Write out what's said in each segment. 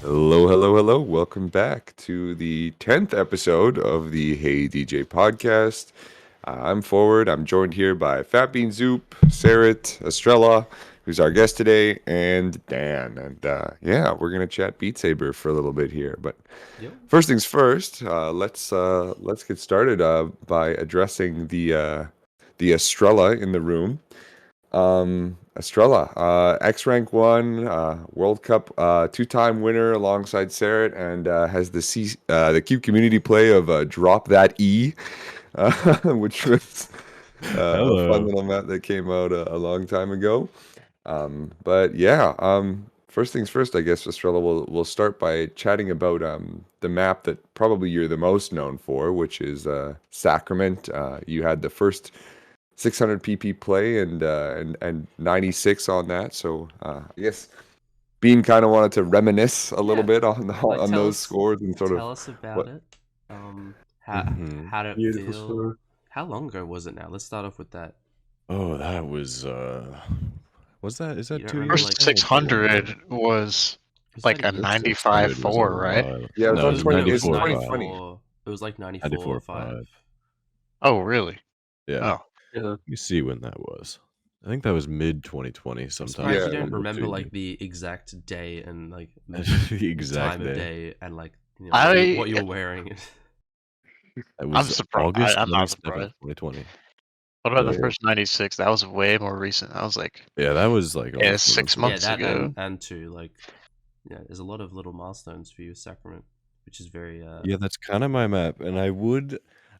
Hello, hello, hello. Welcome back to the 10th episode of the Hey DJ podcast. I'm Forward. I'm joined here by Fat Bean Zoop, Sarit, Estrella, who's our guest today, and Dan. And yeah, we're going to chat Beat Saber for a little bit here. But first things first, let's get started by addressing the Estrella in the room. Estrella, X-Rank 1, World Cup two-time winner alongside Sarit, and has the cute community play of Drop That E, which was a fun little map that came out a long time ago. But yeah, first things first, I guess, Estrella, we'll start by chatting about the map that probably you're the most known for, which is Sacrament. You had the first 600 pp play and 96 on that. So I guess Bean kind of wanted to reminisce a little bit on those scores and sort of tell us about it. How did it feel? How long ago was it now? Let's start off with that. Oh, that was is that 2 years? First 600 was like a 95.4, right? Yeah, it was 94.5. 2020. It was like 94.5. Oh, really? Yeah. Oh. Yeah. You see when that was. I think that was mid 2020 sometime. Yeah, you don't remember like the exact day and like the exact time of day and like what you were wearing. I'm surprised. I'm not surprised. 2020. What about the first 96? That was way more recent. I was like, that was like 6 months ago. And two, like, there's a lot of little milestones for you, Sacrament, which is very. Yeah, that's kind of my map, and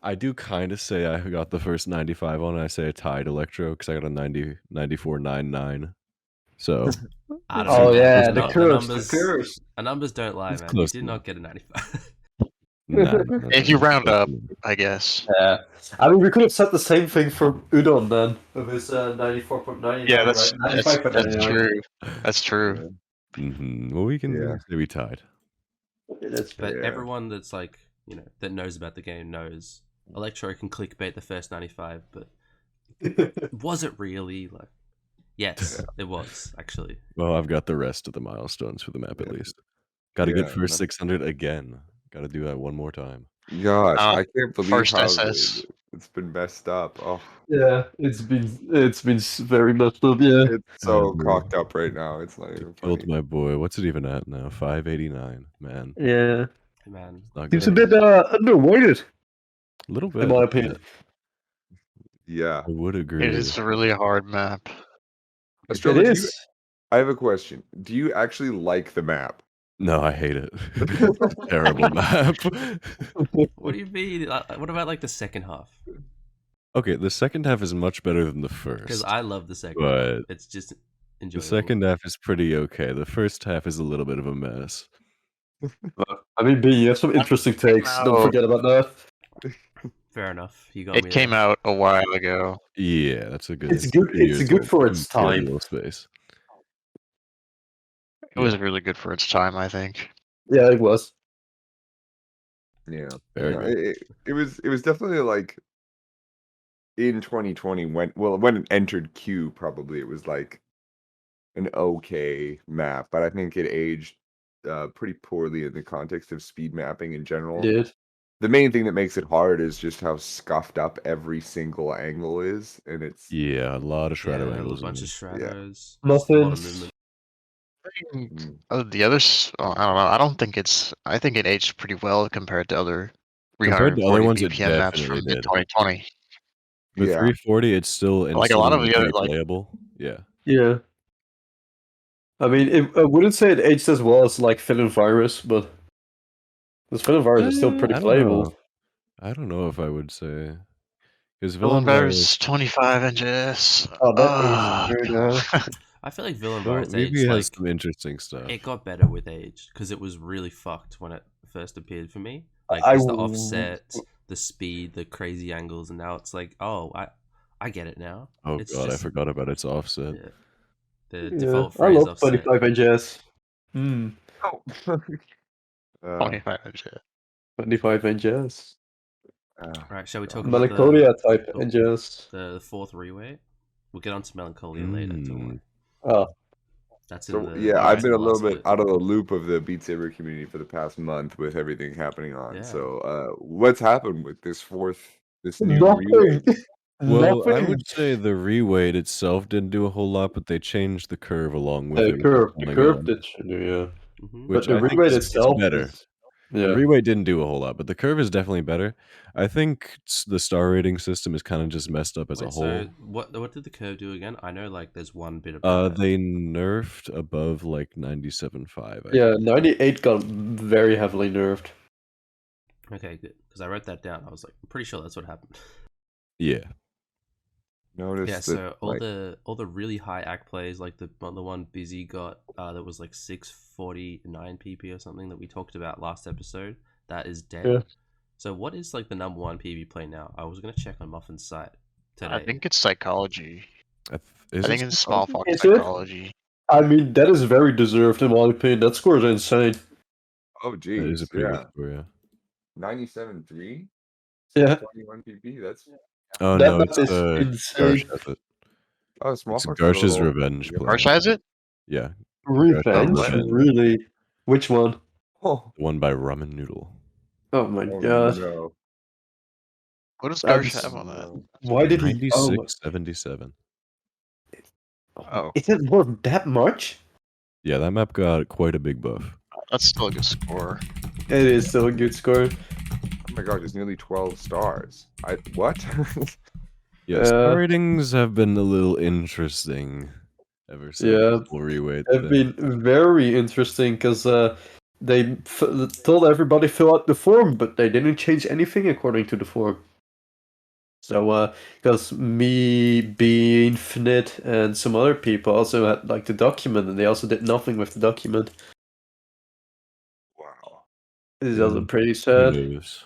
I do kind of say I got the first 95 on it. I say I tied Electro because I got a 94.99. So. I don't know. Yeah, the curse. The numbers don't lie, man. You did not get a 95. If you round up, I guess. Yeah. I mean, we could have said the same thing for Udon then, with his 94.99. Yeah, that's true. That's true. Well, we can say we tied. But everyone that's like, that knows about the game knows Electro can clickbait the first 95, but was it really? Like, yes, it was, actually. Well, I've got the rest of the milestones for the map at least. Got to get first 600 again. Got to do that one more time. Gosh, I can't believe first how SS. it's been messed up. Oh. Yeah, it's been very messed up. Yeah, it's so cocked up right now. It's not even funny. Killed my boy. What's it even at now? 589, man. Yeah, man. Seems a bit underweighted. A little bit, in my opinion. Yeah, I would agree. It is a really hard map. Estrella, it is. I have a question. Do you actually like the map? No, I hate it. Terrible map. What do you mean? What about like the second half? Okay, the second half is much better than the first. Because I love the second half. It's just enjoyable. The second half is pretty okay. The first half is a little bit of a mess. I mean, B, you have some interesting takes. Don't forget about that. Fair enough. You got it came out a while ago. Yeah, that's a good. It's good. It's good for its time. Space. It was really good for its time, I think. Yeah, it was. Yeah, very good. It was definitely like in 2020 when it entered Q, probably it was like an okay map, but I think it aged pretty poorly in the context of speed mapping in general. Did. The main thing that makes it hard is just how scuffed up every single angle is, and it's a lot of shadow angles, a bunch of shadows, nothing. The others, I don't know. I don't think it's. I think it aged pretty well compared to other 340 BPM maps from 2020. The 340, it's still like a lot of the other playable. Yeah. I mean, I wouldn't say it aged as well as like Villain Virus, but this Villain Virus is still pretty playable. I don't know if I would say because Villain Virus 25 NJS. Oh, that is good. I feel like Villain Virus maybe has some interesting stuff. It got better with age because it was really fucked when it first appeared for me. Like just the offset, the speed, the crazy angles, and now it's like, oh, I get it now. Oh god, I forgot about its offset. Yeah. The default phrase I love offset. 25 NJS. 25 NJS. 25 NJS. Right, shall we talk about Melancholia type NJS? The fourth Reweight? We'll get on to Melancholia later. Don't worry. Oh. That's So in the yeah, I've been a little last bit bit. out of the loop of the Beat Saber community for the past month with everything happening on. Yeah. So what's happened with this new Nothing. reweight? Well, I Nothing. would say the reweight itself didn't do a whole lot, but they changed the curve along with it. The curve did, yeah. Mm-hmm. Which But the I think reweight is itself better. is, The yeah. reweight didn't do a whole lot, but the curve is definitely better. I think the star rating system is kind of just messed up as a whole. So what did the curve do again? I know like there's one bit about it. They nerfed above like 97.5. Yeah, 98 got very heavily nerfed. Okay, good. Because I wrote that down. I was like, I'm pretty sure that's what happened. Yeah. Notice Yeah, that, so all like, the really high act plays, like the one Busy got that was like 649 PP or something that we talked about last episode, that is dead. Yeah. So what is like the number one PB play now? I was gonna check on Muffin's site today. I think it's psychology. I I think it's small fox Is it? psychology. I mean, that is very deserved in my opinion. That score is insane. oh that geez, is a pretty yeah, good score, yeah. 97.3, Yeah. 21 PP. That's Oh That no, map it's is Garsh insane. has it. small It's fox. has a Garsh's little- revenge play. Marsh has it? Yeah, Revenge? Revenge. Really? Which one? Oh, the one by Ramen Noodle. Oh my oh god. no. What does I'm Garsh s- have on that? No. Why did he? Oh, 96.77. Oh. is it worth that much? Yeah, that map got quite a big buff. That's still a good score. It is still a good score. Oh my gosh, it's nearly 12 stars. What? Yeah, star ratings have been a little interesting ever since the whole reweight They've thing. been very interesting because they told everybody fill out the form, but they didn't change anything according to the form. So, because me, Bean, Fnit, and some other people also had like the document, and they also did nothing with the document. Wow. This is Yeah, also pretty who sad. knows?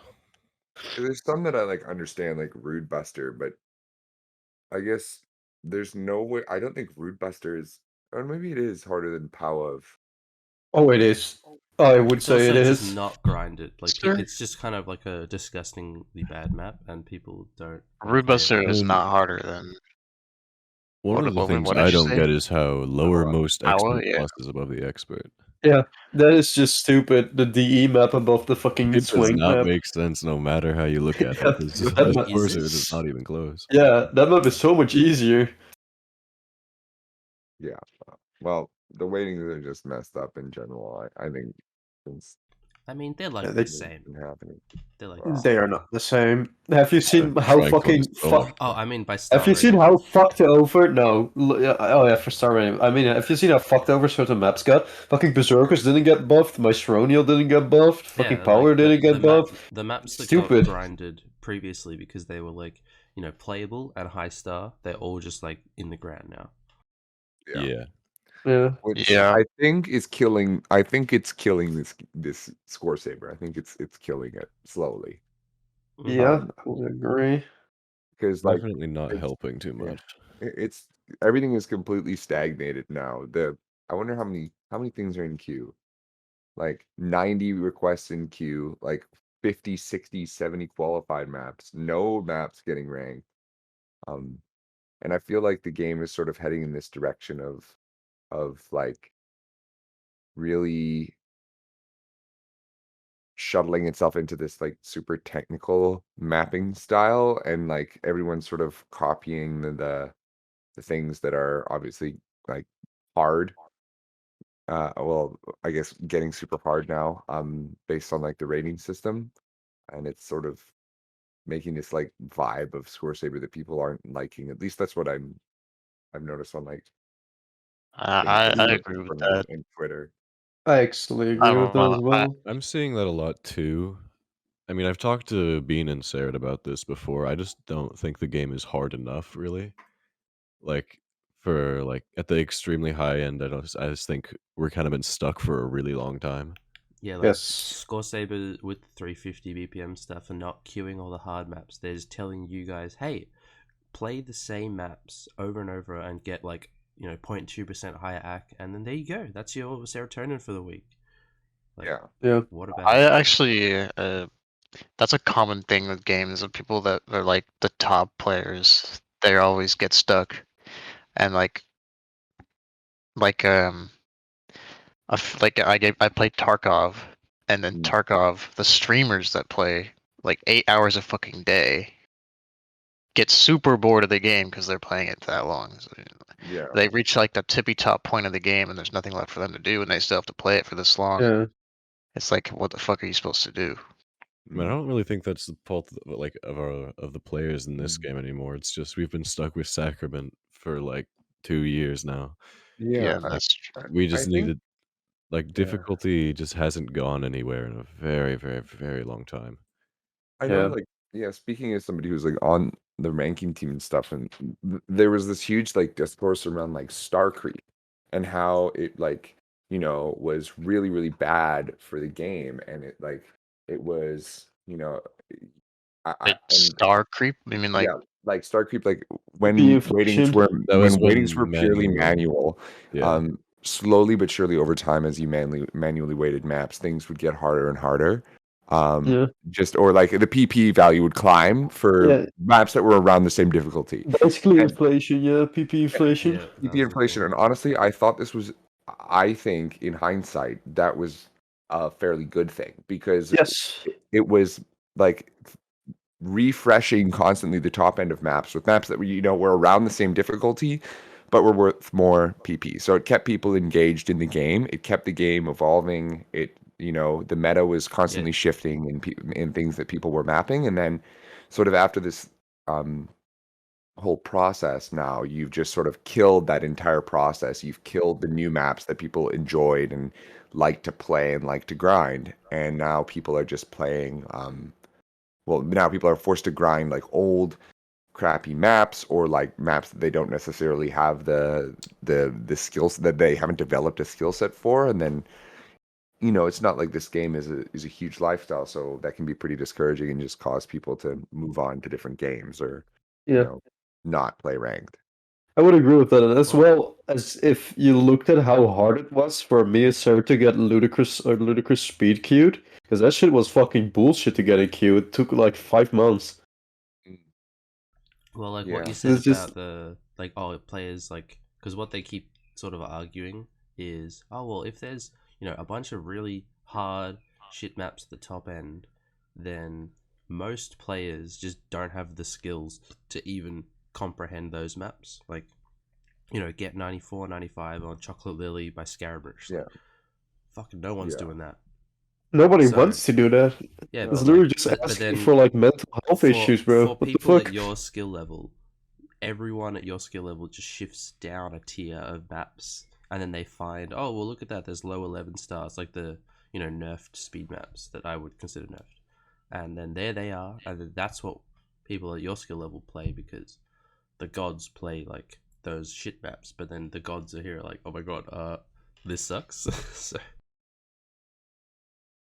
There's some that I like understand, like Rude Buster, but I guess there's no way. I don't think Rude Buster is, or maybe it is harder than Pow. Oh, it is. I would It's say also it just is. not grinded. Like Sure. it's just kind of like a disgustingly bad map, and people don't. Root care. Buster is not harder than One of the things what did I you don't say? get is how lowermost Power, expert yeah. plus is above the expert. Yeah, that is just stupid. The DE map above the fucking It does swing not map. make sense no matter how you look at Yeah, it. It's just, that of map course, is- it's not even close. Yeah, that map is so much easier. Yeah. Well, the weightings are just messed up in general. I think since I mean, they're like Yeah, the they- same. been happening. They're like Wow. They are not the same. Have you seen how Frank fucking was so much fucked? Oh, I mean by star Have you seen rating. how fucked over? No. Oh yeah, for star rating. I mean, have you seen how fucked over certain maps got? Fucking Berserkers didn't get buffed. Maestronio didn't get buffed. Fucking Power like, didn't get buffed. The maps that Stupid. got grinded previously because they were like, playable and high star, they're all just like in the ground now. Yeah. Yeah. Which Yeah. I think is killing. I think it's killing this score saber. I think it's killing it slowly Yeah, I would agree. because like Definitely not it's- helping too yeah. much. it's everything is completely stagnated now. I wonder how many things are in queue. Like 90 requests in queue, like 50, 60, 70 qualified maps. No maps getting ranked. And I feel like the game is sort of heading in this direction of like really shuttling itself into this like super technical mapping style, and like everyone's sort of copying the things that are obviously like hard. Well, I guess getting super hard now, based on like the rating system, and it's sort of making this like vibe of Score Saber that people aren't liking. At least that's what I've noticed on like I Facebook agree with and- that. and Twitter. I actually agree with that as well. I'm seeing that a lot too. I mean, I've talked to Bean and Sarah about this before. I just don't think the game is hard enough, really. Like for like at the extremely high end, I just think we're kind of been stuck for a really long time. Yeah, like Yes. Score Saber with 350 BPM stuff and not queuing all the hard maps. They're just telling you guys, hey, play the same maps over and over and get like 0.2% higher AC, and then there you go. That's your serotonin for the week. Like, Yeah. What about I it? actually, that's a common thing with games of people that are like the top players. They always get stuck, and like like I played Tarkov, and then Tarkov, the streamers that play like 8 hours a fucking day get super bored of the game because they're playing it that long. So, Yeah. they reach like the tippy top point of the game, and there's nothing left for them to do, and they still have to play it for this long. Yeah. It's like, what the fuck are you supposed to do? I mean, I don't really think that's the fault of the players in this Mm. game anymore. It's just we've been stuck with Sacrament for like 2 years now. Yeah, Yeah, that's We I just think needed like yeah. difficulty just hasn't gone anywhere in a very, very, very long time. I know, Yeah. like, yeah, speaking as somebody who's like on the ranking team and stuff, and there was this huge like discourse around like star creep and how it like, was really, really bad for the game. And it was, like and star creep. I mean, like, yeah, like star creep, like The when weightings inflation. were That was when weightings when were purely manual, yeah. slowly but surely over time as you manually weighted maps, things would get harder and harder. Yeah. Or like the PP value would climb for Yeah. maps that were around the same difficulty. Basically And inflation, yeah, PP inflation. Yeah, that PP was the inflation, thing. and honestly, I think in hindsight that was a fairly good thing because Yes. it was like refreshing constantly the top end of maps with maps that were around the same difficulty but were worth more PP. So it kept people engaged in the game. It kept the game evolving. The meta was constantly shifting in things that people were mapping. And then sort of after this whole process, now you've just sort of killed that entire process. You've killed the new maps that people enjoyed and liked to play and liked to grind. And now people are just playing now people are forced to grind like old crappy maps or like maps that they don't necessarily have the skills that they haven't developed a skill set for. And then it's not like this game is a huge lifestyle, so that can be pretty discouraging and just cause people to move on to different games or Yeah. not play ranked. I would agree with that, and as well as if you looked at how hard it was for me and Sarah to get ludicrous speed queued, because that shit was fucking bullshit to get it queued. It took like 5 months. Well, like Yeah. what you said It's just- about the players, like, because what they keep sort of arguing is, oh well, if there's a bunch of really hard shit maps at the top end, then most players just don't have the skills to even comprehend those maps. Like, get 94, 95 on Chocolate Lily by Scaramush. Yeah. Like, fucking no one's Yeah. doing that. Nobody So- wants to do that. Yeah, It's but literally like, just but asking then for like mental health issues, bro. For What the people fuck? at your skill level, everyone at your skill level just shifts down a tier of maps, and then they find, oh well, look at that. There's low 11 stars, like the nerfed speed maps that I would consider nerfed, and then there they are, and then that's what people at your skill level play because the gods play like those shit maps, but then the gods are here like, oh my god, this sucks. So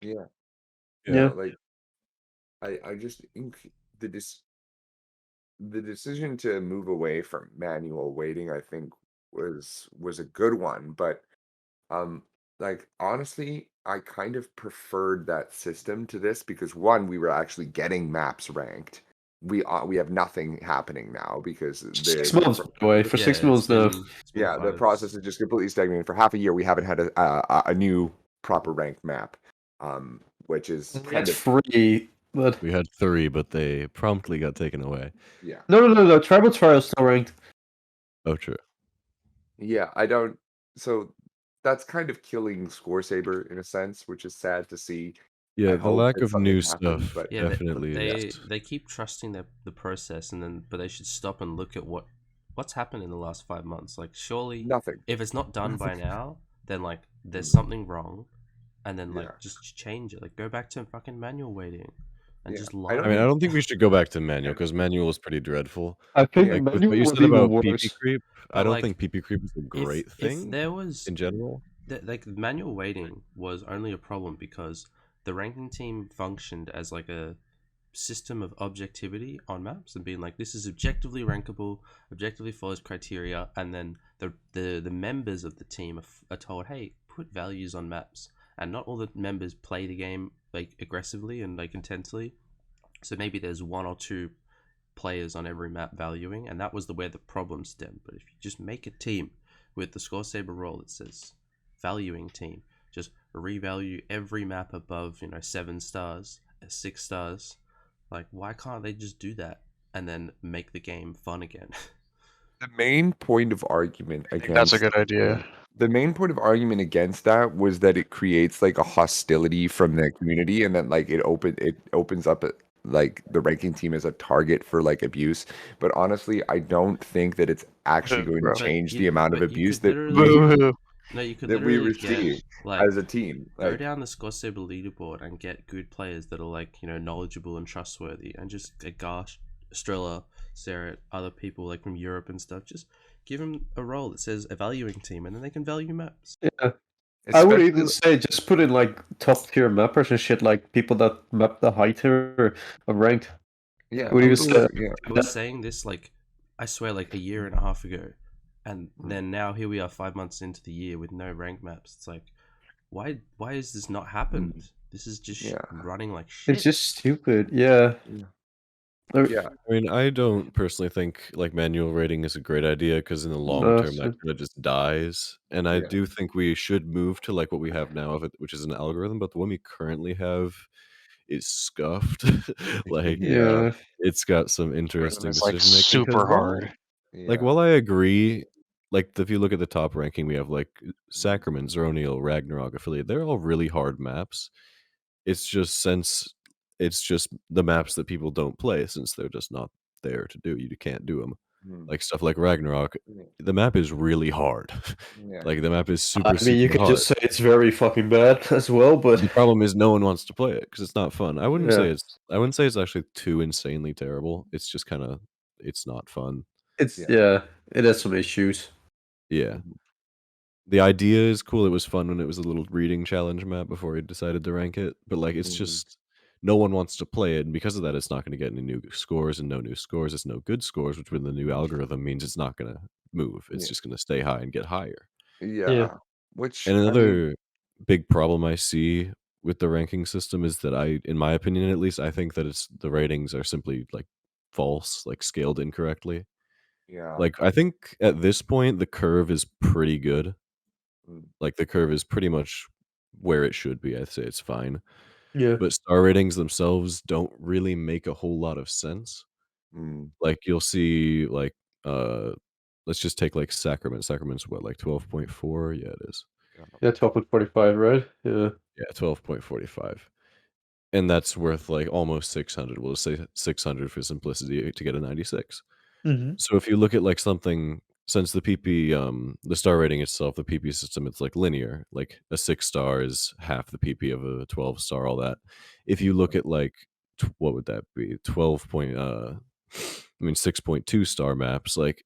Yeah. Yeah. Like I just think the decision to move away from manual weighting, I think, was a good one. But like honestly, I kind of preferred that system to this because one, we were actually getting maps ranked. We have nothing happening now because 6 months, by the way. For yeah, 6 months now. it's been the 5. process is just completely stagnated. For half a year, we haven't had a new proper ranked map, which is kind It's of free, but We had 3, but they promptly got taken away. yeah. no. Tribal Trial is still ranked. Oh, true. Yeah, I don't. So that's kind of killing Score Saber in a sense, which is sad to see. Yeah, I the hope lack that of something new happens, stuff but Yeah, definitely is. they keep trusting the process, but they should stop and look at what's happened in the last 5 months. Like, surely, nothing. if it's not done by now, then like there's something wrong, and then like Yeah. just change it. Like, go back to fucking manual weighting, and Yeah, just I lie. don't I mean, I don't think we should go back to manual because manual is pretty dreadful. I think Yeah. Like with manual what you was said even about PP worse. creep, I But, don't like, think PP creep is a great if thing there was in general. like manual weighting was only a problem because the ranking team functioned as like a system of objectivity on maps and being like, this is objectively rankable, objectively follows criteria, and then the members of the team are told, hey, put values on maps, and not all the members play the game like aggressively and like intensely. So maybe there's 1 or 2 players on every map valuing, and that was where the problem stemmed. But if you just make a team with the Score Saber role, it says valuing team. Just revalue every map above 7 stars, 6 stars. Like, why can't they just do that and then make the game fun again? The main point of argument I think that's a against good idea. the main point of argument against that was that it creates like a hostility from the community, and then like it opens up like the ranking team as a target for like abuse. But honestly, I don't think that it's actually going to Bro. change the amount of abuse that Boo. No, you could that we literally get receive like as a team. go Like, down the Score Saber leaderboard and get good players that are like knowledgeable and trustworthy, and just gosh, Estrella, Sarah, other people like from Europe and stuff. Just give them a role that says evaluating team, and then they can value maps. Yeah. I would even especially say just put in like top tier mappers and shit, like people that map the high tier of ranked. yeah, Would I you would say say, yeah. I was saying this like I swear like a year and a half ago, and then now here we are 5 months into the year with no rank maps. It's like, why has this not happened? This is just Yeah. running like shit. It's just stupid. Yeah. Yeah. I mean, I don't personally think like manual rating is a great idea because in the long No, term that so- kind of just dies. And I Yeah. do think we should move to like what we have now of it, which is an algorithm. But the one we currently have is scuffed. Like, Yeah. it's got some interesting It's like decision making. super hard. Like, Yeah. while I agree, like if you look at the top ranking, we have like Sacrament, Zeronial, Ragnarok, Affiliate. They're all really hard maps. It's just the maps that people don't play since they're just not there to do. You can't do them. Like stuff like Ragnarok, the map is really hard. Yeah. Like the map is super, I mean, you super can hard. just say it's very fucking bad as well, but The problem is no one wants to play it because it's not fun. I wouldn't Yeah. say it's actually too insanely terrible. It's just kind of it's not fun. it's Yeah. it has some issues. Yeah. The idea is cool. It was fun when it was a little reading challenge map before he decided to rank it. But like it's just no one wants to play it, and because of that, it's not going to get any new scores, and no new scores. It's no good scores, which with the new algorithm means it's not going to move. It's Yeah. just going to stay high and get higher. Yeah. Which And I mean, another big problem I see with the ranking system is that in my opinion at least, I think that it's the ratings are simply like false, like scaled incorrectly. yeah. Like I think at this point the curve is pretty good. Like the curve is pretty much where it should be. I'd say it's fine. Yeah. But star ratings themselves don't really make a whole lot of sense. Like you'll see like let's just take like Sacrament. Sacrament's what, like 12.4? Yeah, it is. Yeah, 12.45, right? Yeah. Yeah, 12.45. And that's worth like almost 600. We'll just say 600 for simplicity to get a 96. Mm-hmm. So if you look at like something, since the PP, the star rating itself, the PP system, it's like linear. Like a 6 star is half the PP of a 12 star, all that. If you look at like, what would that be? 6.2 star maps, like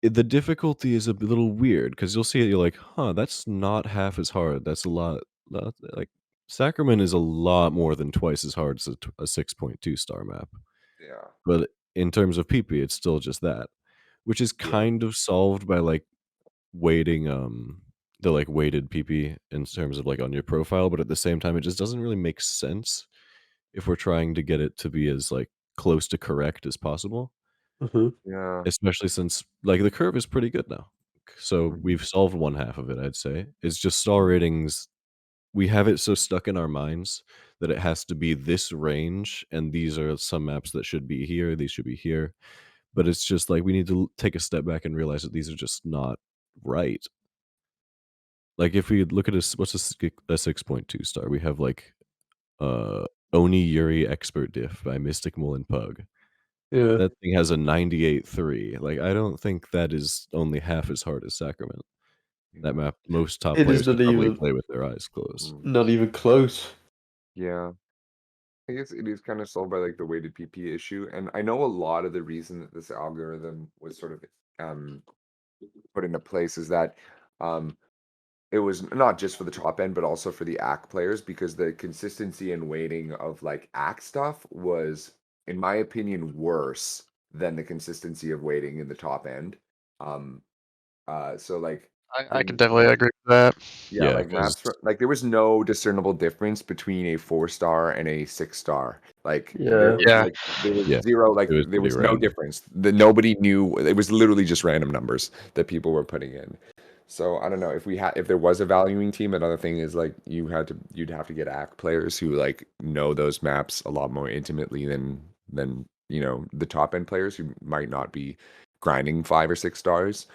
the difficulty is a little weird because you'll see it, you're like, huh, that's not half as hard. That's a lot like Sacrament is a lot more than twice as hard as a 6.2 star map. Yeah. But in terms of PP, it's still just that, which is kind of solved by like weighting the like weighted PP in terms of like on your profile, but at the same time, it just doesn't really make sense if we're trying to get it to be as like close to correct as possible. Yeah. Especially since like the curve is pretty good now. So we've solved one half of it, I'd say. It's just star ratings. We have it so stuck in our minds that it has to be this range, and these are some maps that should be here, these should be here. But it's just like we need to take a step back and realize that these are just not right. Like if we look at what's a 6.2 star, we have like Oni Yuri Expert Diff by Mystic Mullen Pug. Yeah. That thing has a 98.3. Like I don't think that is only half as hard as Sacrament. That map, most top It players is could not probably even play with their eyes closed. not even close. Yeah. I guess it is kind of solved by like the weighted PP issue. And I know a lot of the reason that this algorithm was sort of put into place is that it was not just for the top end, but also for the ACK players, because the consistency and weighting of like ACK stuff was, in my opinion, worse than the consistency of weighting in the top end. So like I can definitely agree with that. Yeah, Yeah, like 'cause maps, like there was no discernible difference between a 4-star and a 6-star. Like there Yeah. was Yeah. like there was yeah, zero, like it was there pretty was no random. difference. Nobody knew. It was literally just random numbers that people were putting in. So I don't know if there was a valuing team. Another thing is like you'd have to get ACT players who like know those maps a lot more intimately than the top end players who might not be grinding 5 or 6 stars.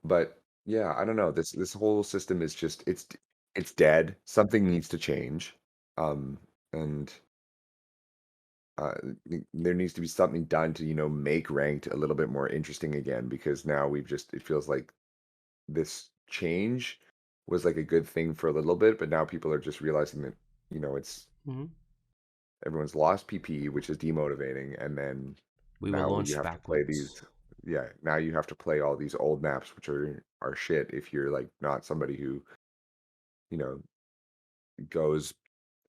But yeah, I don't know. This whole system is just it's dead. Something needs to change. And uh, there needs to be something done to, make ranked a little bit more interesting again because now it feels like this change was like a good thing for a little bit, but now people are just realizing that, it's Mm-hmm. everyone's lost PP, which is demotivating, and then We were now you launched have to play backwards. now you have to play all these old maps, which are shit if you're like not somebody who, you know, goes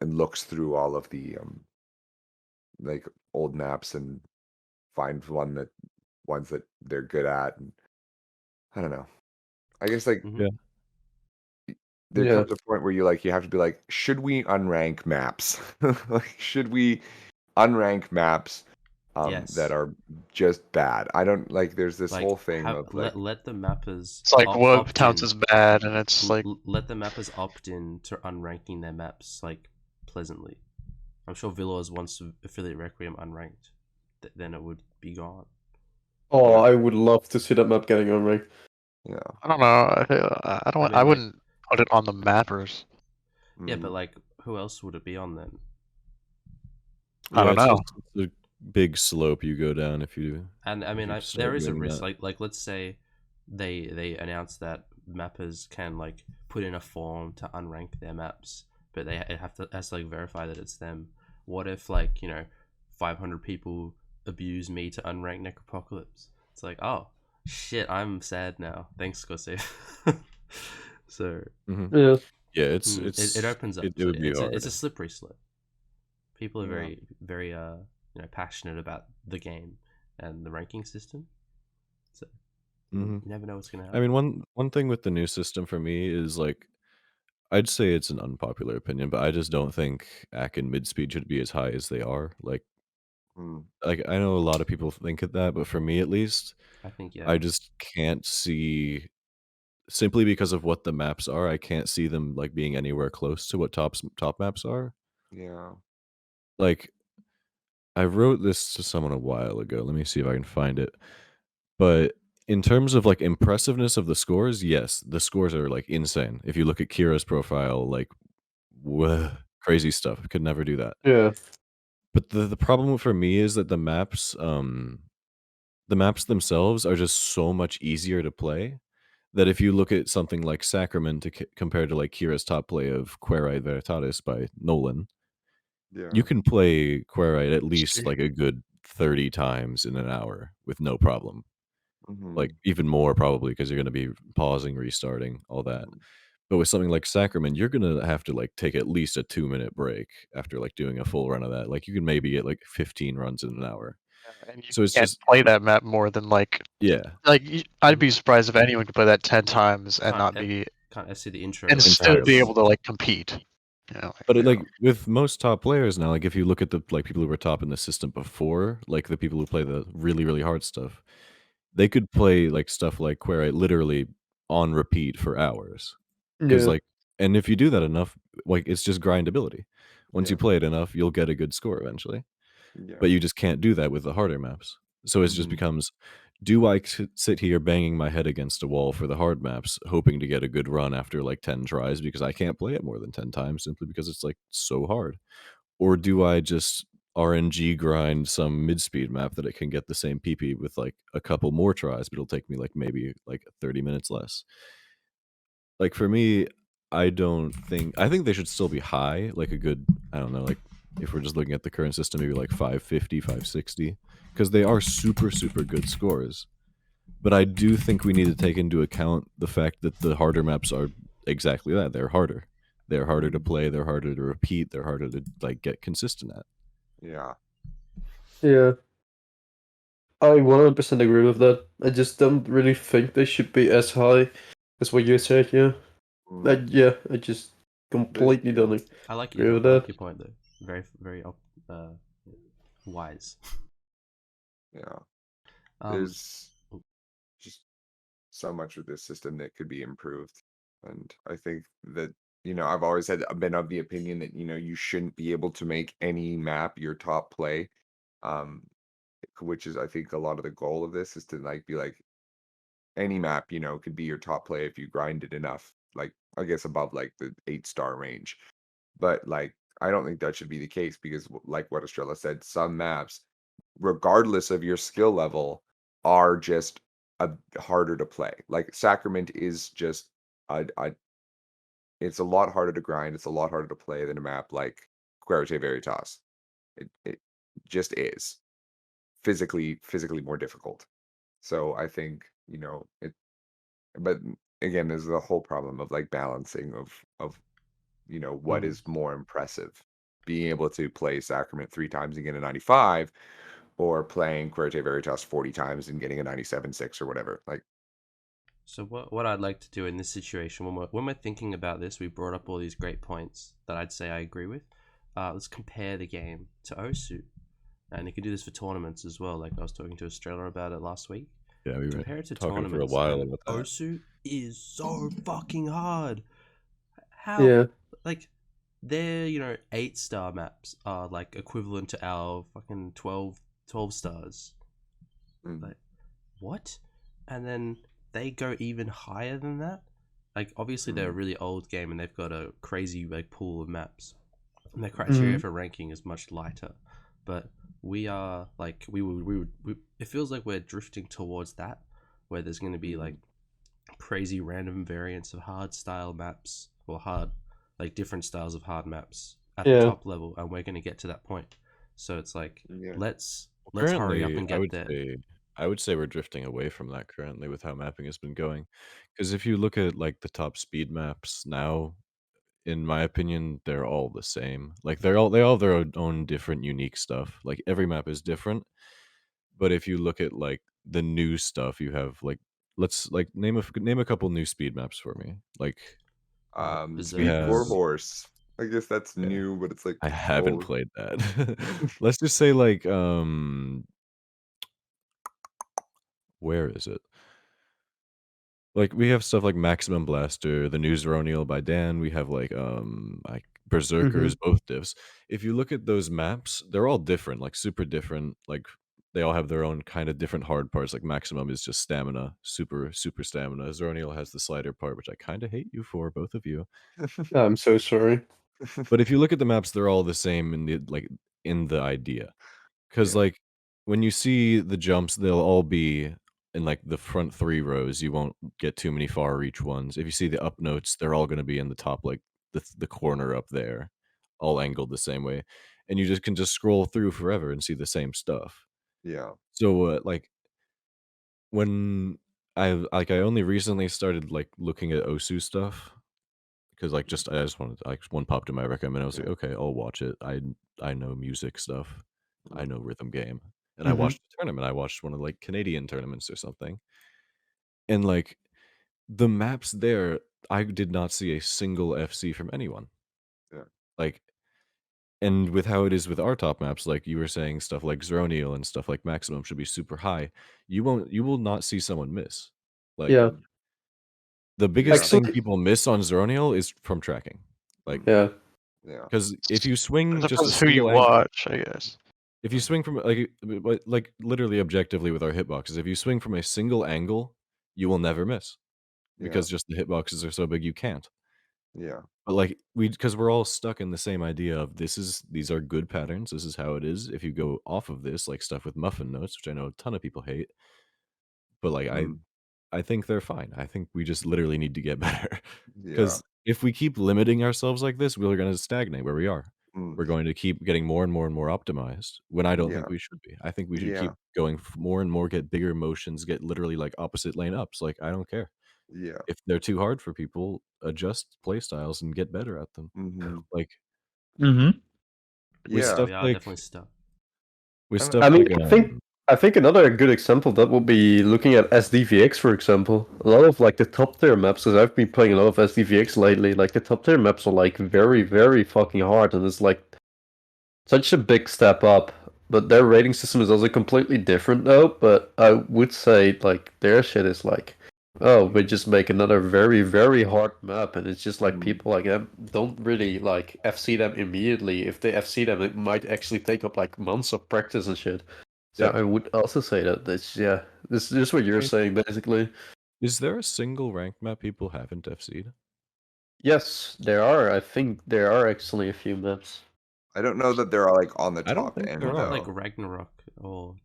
and looks through all of the like old maps and finds ones that they're good at. And I don't know. I guess like Mhm. Yeah. there Yeah. comes a point where you have to be like, should we unrank maps? Like, should we unrank maps that Yes. are just bad? I don't like. There's this Like whole thing of like, let the mappers It's like what opt counts in. as bad, and it's like Let the mappers opt in to unranking their maps like pleasantly. I'm sure Villas wants to affiliate Requiem unranked. Then it would be gone. Oh, Yeah. I would love to see that map getting unranked. yeah, I don't know. I don't. mean, I like, wouldn't put it on the mappers. yeah, but mm, like, who else would it be on then? I Yeah, don't it's know. just it's a big slope you go down if you And I mean, you there start is a doing risk. that. Like let's say they announce that mappers can like put in a form to unrank their maps, but it has to like verify that it's them. What if 500 people abuse me to unrank Necropocalypse? It's like, oh shit, I'm sad now. Thanks, Scorsese. So Yeah. Yeah, it opens up. it So would be it's a hard. slippery slope. People are yeah, very passionate about the game and the ranking system. So hmm you never know what's gonna I happen. mean, one thing with the new system for me is like I'd say it's an unpopular opinion, but I just don't think AC and midspeed should be as high as they are. mm, Like I know a lot of people think of that, but for me at least, I think yeah. I just can't see simply because of what the maps are. I can't see them like being anywhere close to what top maps are. yeah, Like I wrote this to someone a while ago. Let me see if I can find it. But in terms of like impressiveness of the scores, yes, the scores are like insane. If you look at Kira's profile, like crazy stuff. Could never do that. Yeah. But the problem for me is that the maps themselves are just so much easier to play that if you look at something like Sacrament compared to like Kira's top play of Querite Veritatis by Nolan, yeah, you can play Querite at least See. like a good 30 times in an hour with no problem. mm-hmm, Like even more probably because you're going to be pausing, restarting, all that. mm-hmm, But with something like Sacrament, you're gonna have to like take at least a 2-minute break after like doing a full run of that. Like you can maybe get like 15 runs in an hour. And you So it's can't just play that map more than yeah, I'd be surprised if anyone could play that 10 times and Can't not e- be can't see the intro and like still be entirely. able to like compete. You know, But yeah, like with most top players now, like if you look at the like people who were top in the system before, like the people who play the really really hard stuff, they could play like stuff like Querite literally on repeat for hours. Because Yeah. like, and if you do that enough, like it's just grindability. Once you yeah, play it enough, you'll get a good score eventually. yeah, But you just can't do that with the harder maps. So it just mm-hmm, becomes, do I sit here banging my head against a wall for the hard maps, hoping to get a good run after like 10 tries because I can't play it more than 10 times simply because it's like so hard? Or do I just RNG grind some mid speed map that it can get the same PP with like a couple more tries, but it'll take me like maybe like 30 minutes less? Like for me, I think they should still be high, like a good, I don't know, like if we're just looking at the current system, maybe like 550, 560, because they are super, super good scores. But I do think we need to take into account the fact that the harder maps are exactly that. They're harder. They're harder to mm-hmm, play, they're harder to repeat, they're harder to like get consistent at. yeah, Yeah. I 100% agree with that. I just don't really think they should be as high as what you said. Yeah, I just completely don't I like agree your with I like that. your point though. Very very wise. Yeah. Um, There's just so much of this system that could be improved. And I think that, I've always been of the opinion that, you shouldn't be able to make any map your top play. Um, which is I think a lot of the goal of this is to like be like any map, could be your top play if you grind it enough. Like I guess above like the 8-star range. But like I don't think that should be the case because like what Estrella said, some maps, regardless of your skill level, are just harder to play. Like Sacrament is just a it's a lot harder to grind, it's a lot harder to play than a map like Querite Veritas. It just is physically more difficult. So I think, it but again, there's the whole problem of like balancing of what is more impressive. Being able to play Sacrament 3 times and get a 95, or playing Querite Veritas 40 times and getting a 97.6 or whatever. Like, so what I'd like to do in this situation, when we're thinking about this, we brought up all these great points that I'd say I agree with. Let's compare the game to Osu, and you can do this for tournaments as well. Like I was talking to Estrella about it last week. Yeah, we were Compare it to talking for a tournaments, while and about that. Osu is so fucking hard. How? Yeah. Like their 8-star maps are like equivalent to our fucking 12 stars. Like what? And then they go even higher than that. Like obviously they're a really old game and they've got a crazy like pool of maps, and their criteria for ranking is much lighter. But we are like we would it feels like we're drifting towards that, where there's going to be like crazy random variants of hard style maps, or hard like different styles of hard maps at the top level, and we're going to get to that point. So it's like let's hurry up Currently, and get there. I would say we're drifting away from that currently with how mapping has been going. Because if you look at like the top speed maps now, in my opinion, they're all the same. Like they all have their own different unique stuff. Like every map is different. But if you look at like the new stuff, you have like let's like name a couple new speed maps for me. Like we Speed have 4 Horse. I guess that's yeah, new, but it's like I haven't old. played that. Let's just say like where is it? Like we have stuff like Maximum Blaster, the new Zeronial by Dan. We have like Berserkers, both diffs. If you look at those maps, they're all different, like super different. Like they all have their own kind of different hard parts. Like Maximum is just stamina, super stamina. Zeronial has the slider part, which I kind of hate you for, both of you. I'm so sorry. But if you look at the maps, they're all the same in the idea. Because like when you see the jumps, they'll all be in like the front 3 rows. You won't get too many far reach ones. If you see the up notes, they're all going to be in the top, like the corner up there, all angled the same way, and you just can just scroll through forever and see the same stuff. Yeah. So like when I only recently started like looking at Osu stuff, because like I just wanted like one popped in my recommend. I was like, okay, I'll watch it. I know music stuff. I know rhythm game. And I watched a tournament. I watched one of like Canadian tournaments or something. And like the maps there, I did not see a single FC from anyone. Yeah. Like, and with how it is with our top maps, like you were saying, stuff like Zeronial and stuff like Maximum should be super high. You will not see someone miss. Like Yeah. the biggest thing Actually, people miss on Zeronial is from tracking. Like yeah. because if you swing just a Depends who you single angle, watch, I guess. if you swing from like literally objectively with our hitboxes, if you swing from a single angle, you will never miss because just the hitboxes are so big you can't. Yeah. But like because we're all stuck in the same idea of these are good patterns. This is how it is. If you go off of this, like stuff with muffin notes, which I know a ton of people hate, but like I think they're fine. I think we just literally need to get better. Yeah. Because if we keep limiting ourselves like this, we're going to stagnate where we are. We're going to keep getting more and more and more optimized when I don't think we should be. I think we should keep going more and more, get bigger motions, get literally like opposite lane ups. Like, I don't care. Yeah. If they're too hard for people, adjust play styles and get better at them. Like, with Yeah. stuff We are like, definitely stuck. with And stuff I mean, like, I think I think another good example of that would be looking at SDVX, for example. A lot of like the top tier maps, because I've been playing a lot of SDVX lately. Like the top tier maps are like very, very fucking hard, and it's like such a big step up. But their rating system is also completely different, though. But I would say like their shit is like, oh, we just make another very, very hard map, and it's just like people like them don't really like FC them immediately. If they FC them, it might actually take up like months of practice and shit. So I would also say that that's this is what you're saying basically. Is there a single ranked map people haven't FC'd? Yes, there are. I think there are actually a few maps. I don't know that they're like on the I don't top think end there are. though. Like Ragnarok or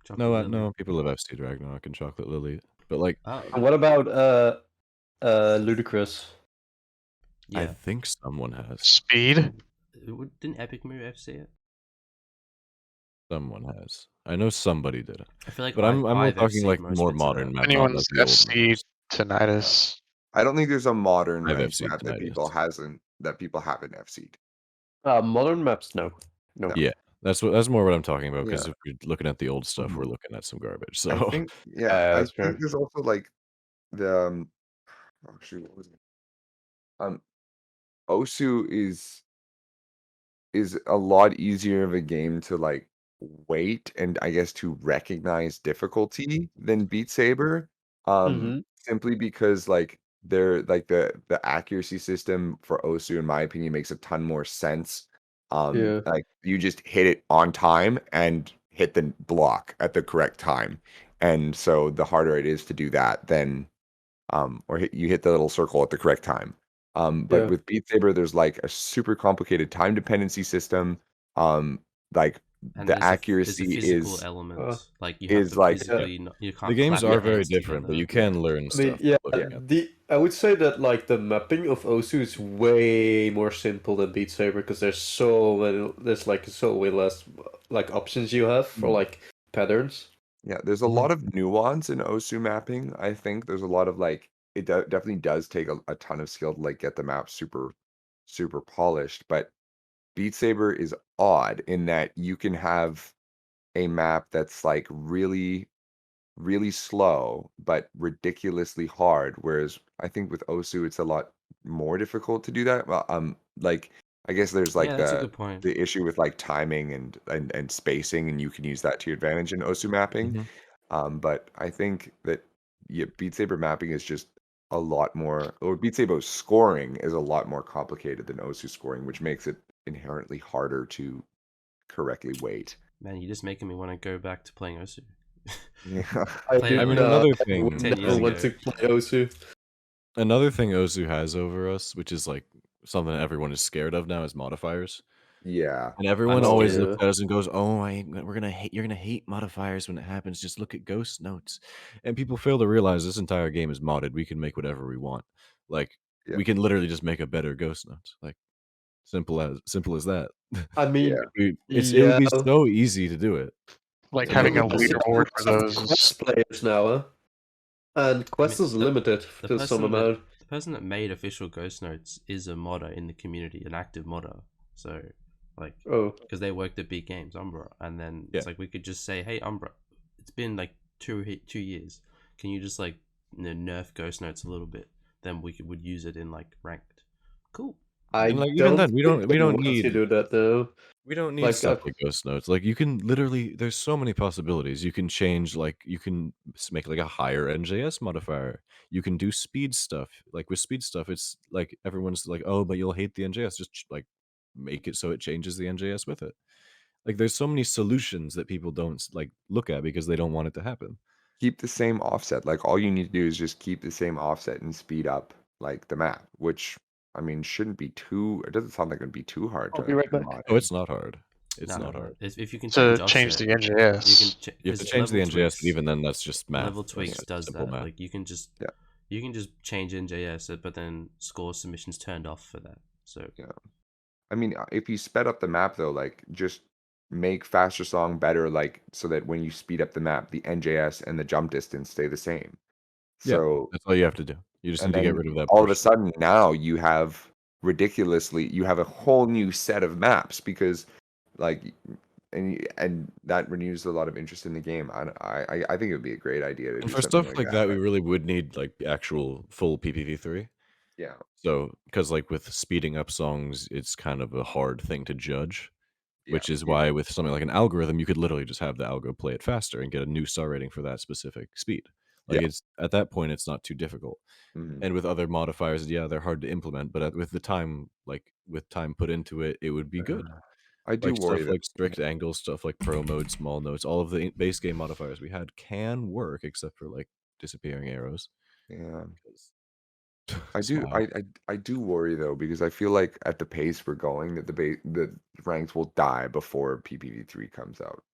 Chocolate No, Lily. no, people have FC'd Ragnarok and Chocolate Lily, but like, And what about Ludicrous? I yeah. think someone has. Speed. Didn't Epic Moo FC it? Someone has. I know somebody did it. I feel like But I'm more I've talking FC'd like most more bits of modern that. map, not Anyone's like the old FC maps. tinnitus. I don't think there's a modern I've ranked FC'd map that people haven't FC'd. Modern maps, no. Yeah, that's more what I'm talking about. Yeah. Because if we're looking at the old stuff, we're Mhm. looking at some garbage. I So think Yeah, I that's think fair. there's also like the oh shoot, what was it? Osu is a lot easier of a game to like wait and I guess to recognize difficulty than Beat Saber. Simply because like they're like the accuracy system for Osu, in my opinion, makes a ton more sense. Yeah. Like you just hit it on time and hit the block at the correct time. And so the harder it is to do that, then you hit the little circle at the correct time. But Yeah. with Beat Saber, there's like a super complicated time dependency system. Like And the there's a accuracy physical is element. Like you have is to like physically, you can't the games clap your are very hands different, but together. you can learn I mean, stuff. yeah, by looking at them. I would say that like the mapping of Osu is way more simple than Beat Saber because there's like so way less like options you have for like patterns. Yeah, there's a lot of nuance in Osu mapping. I think there's a lot of like definitely does take a ton of skill to like get the map super polished, but Beat Saber is odd in that you can have a map that's like really slow but ridiculously hard, whereas I think with Osu it's a lot more difficult to do that. Well, like I guess there's Yeah, like that's a good point. the issue with like timing and spacing, and you can use that to your advantage in Osu mapping. But I think that Beat Saber mapping is just a lot more, or Beat Saber scoring is a lot more complicated than Osu scoring, which makes it inherently harder to correctly weight. Man, you're just making me want to go back to playing Osu. Yeah. I Play it mean, like another 10 thing, years want ago. to play Osu. another thing Osu has over us, which is like something that everyone is scared of now, is modifiers. Yeah. And everyone I'm always scared. looks at us and goes, "Oh, you're gonna hate modifiers when it happens. Just look at ghost notes." And people fail to realize this entire game is modded. We can make whatever we want. Like Yeah. we can literally just make a better ghost notes. Like simple as that. I mean, Yeah. It would be so easy to do it. Like So having a maybe it's leaderboard for those. Quest players now, huh? And Quest is limited to some amount. The person that made official ghost notes is a modder in the community, an active modder. So, like, because they worked at Big Games, Umbra, and then it's like we could just say, "Hey, Umbra, it's been like 2 years. Can you just like nerf ghost notes a little bit? Then we would use it in like ranked." Cool. And like even then, we don't need to do that though. We don't need Like, stuff like ghost notes. Like you can literally, there's so many possibilities. You can change, like you can make like a higher NJS modifier. You can do speed stuff. Like with speed stuff, it's like everyone's like, "Oh, but you'll hate the NJS." Just like make it so it changes the NJS with it. Like there's so many solutions that people don't like look at because they don't want it to happen. Keep the same offset. Like all you need to do is just keep the same offset and speed up like the map, which I mean shouldn't be too. It doesn't sound like it'd be too hard. I'll be right back. Oh, it's not hard. It's not hard. If you can To change change offset, the NJS. You have to change the NJS, but even then, that's just math. Level tweaks does that. Math. Like you can just change NJS, but then score submissions turned off for that. So yeah, I mean, if you sped up the map though, like just make faster song better, like so that when you speed up the map, the NJS and the jump distance stay the same. So that's all you have to do. You just need to get rid of that. All of a sudden, now you have a whole new set of maps because, like, and that renews a lot of interest in the game. I think it would be a great idea to And do for something stuff like like that. that, we really would need like actual full PPV3. Yeah. So, because like with speeding up songs, it's kind of a hard thing to judge, Yeah. which is why with something like an algorithm, you could literally just have the algo play it faster and get a new star rating for that specific speed. Like Yeah. it's at that point, it's not too difficult. Mhm. And with other modifiers, yeah, they're hard to implement, but with the time, like with time put into it, it would be good. I do Like worry stuff that like strict angles, stuff like pro mode, small notes, all of the base game modifiers we had can work, except for like disappearing arrows. yeah. 'Cause I do somehow. I do worry though because I feel like at the pace we're going that the ranks will die before PPV3 comes out.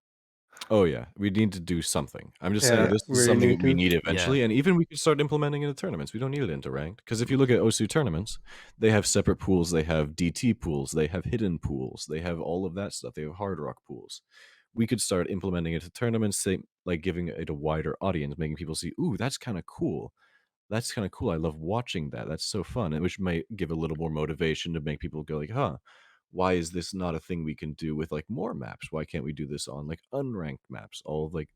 Oh yeah, we need to do something. I'm just saying Yeah, this is we something need that we to. need eventually, and even we could start implementing it in tournaments. We don't need it into ranked because if you look at OSU tournaments, they have separate pools. They have DT pools. They have hidden pools. They have all of that stuff. They have hard rock pools. We could start implementing it to tournaments, say, like giving it a wider audience, making people see, ooh, that's kind of cool. That's kind of cool. I love watching that. That's so fun, and which might give a little more motivation to make people go like, huh. Why is this not a thing we can do with like more maps? Why can't we do this on like unranked maps? All of like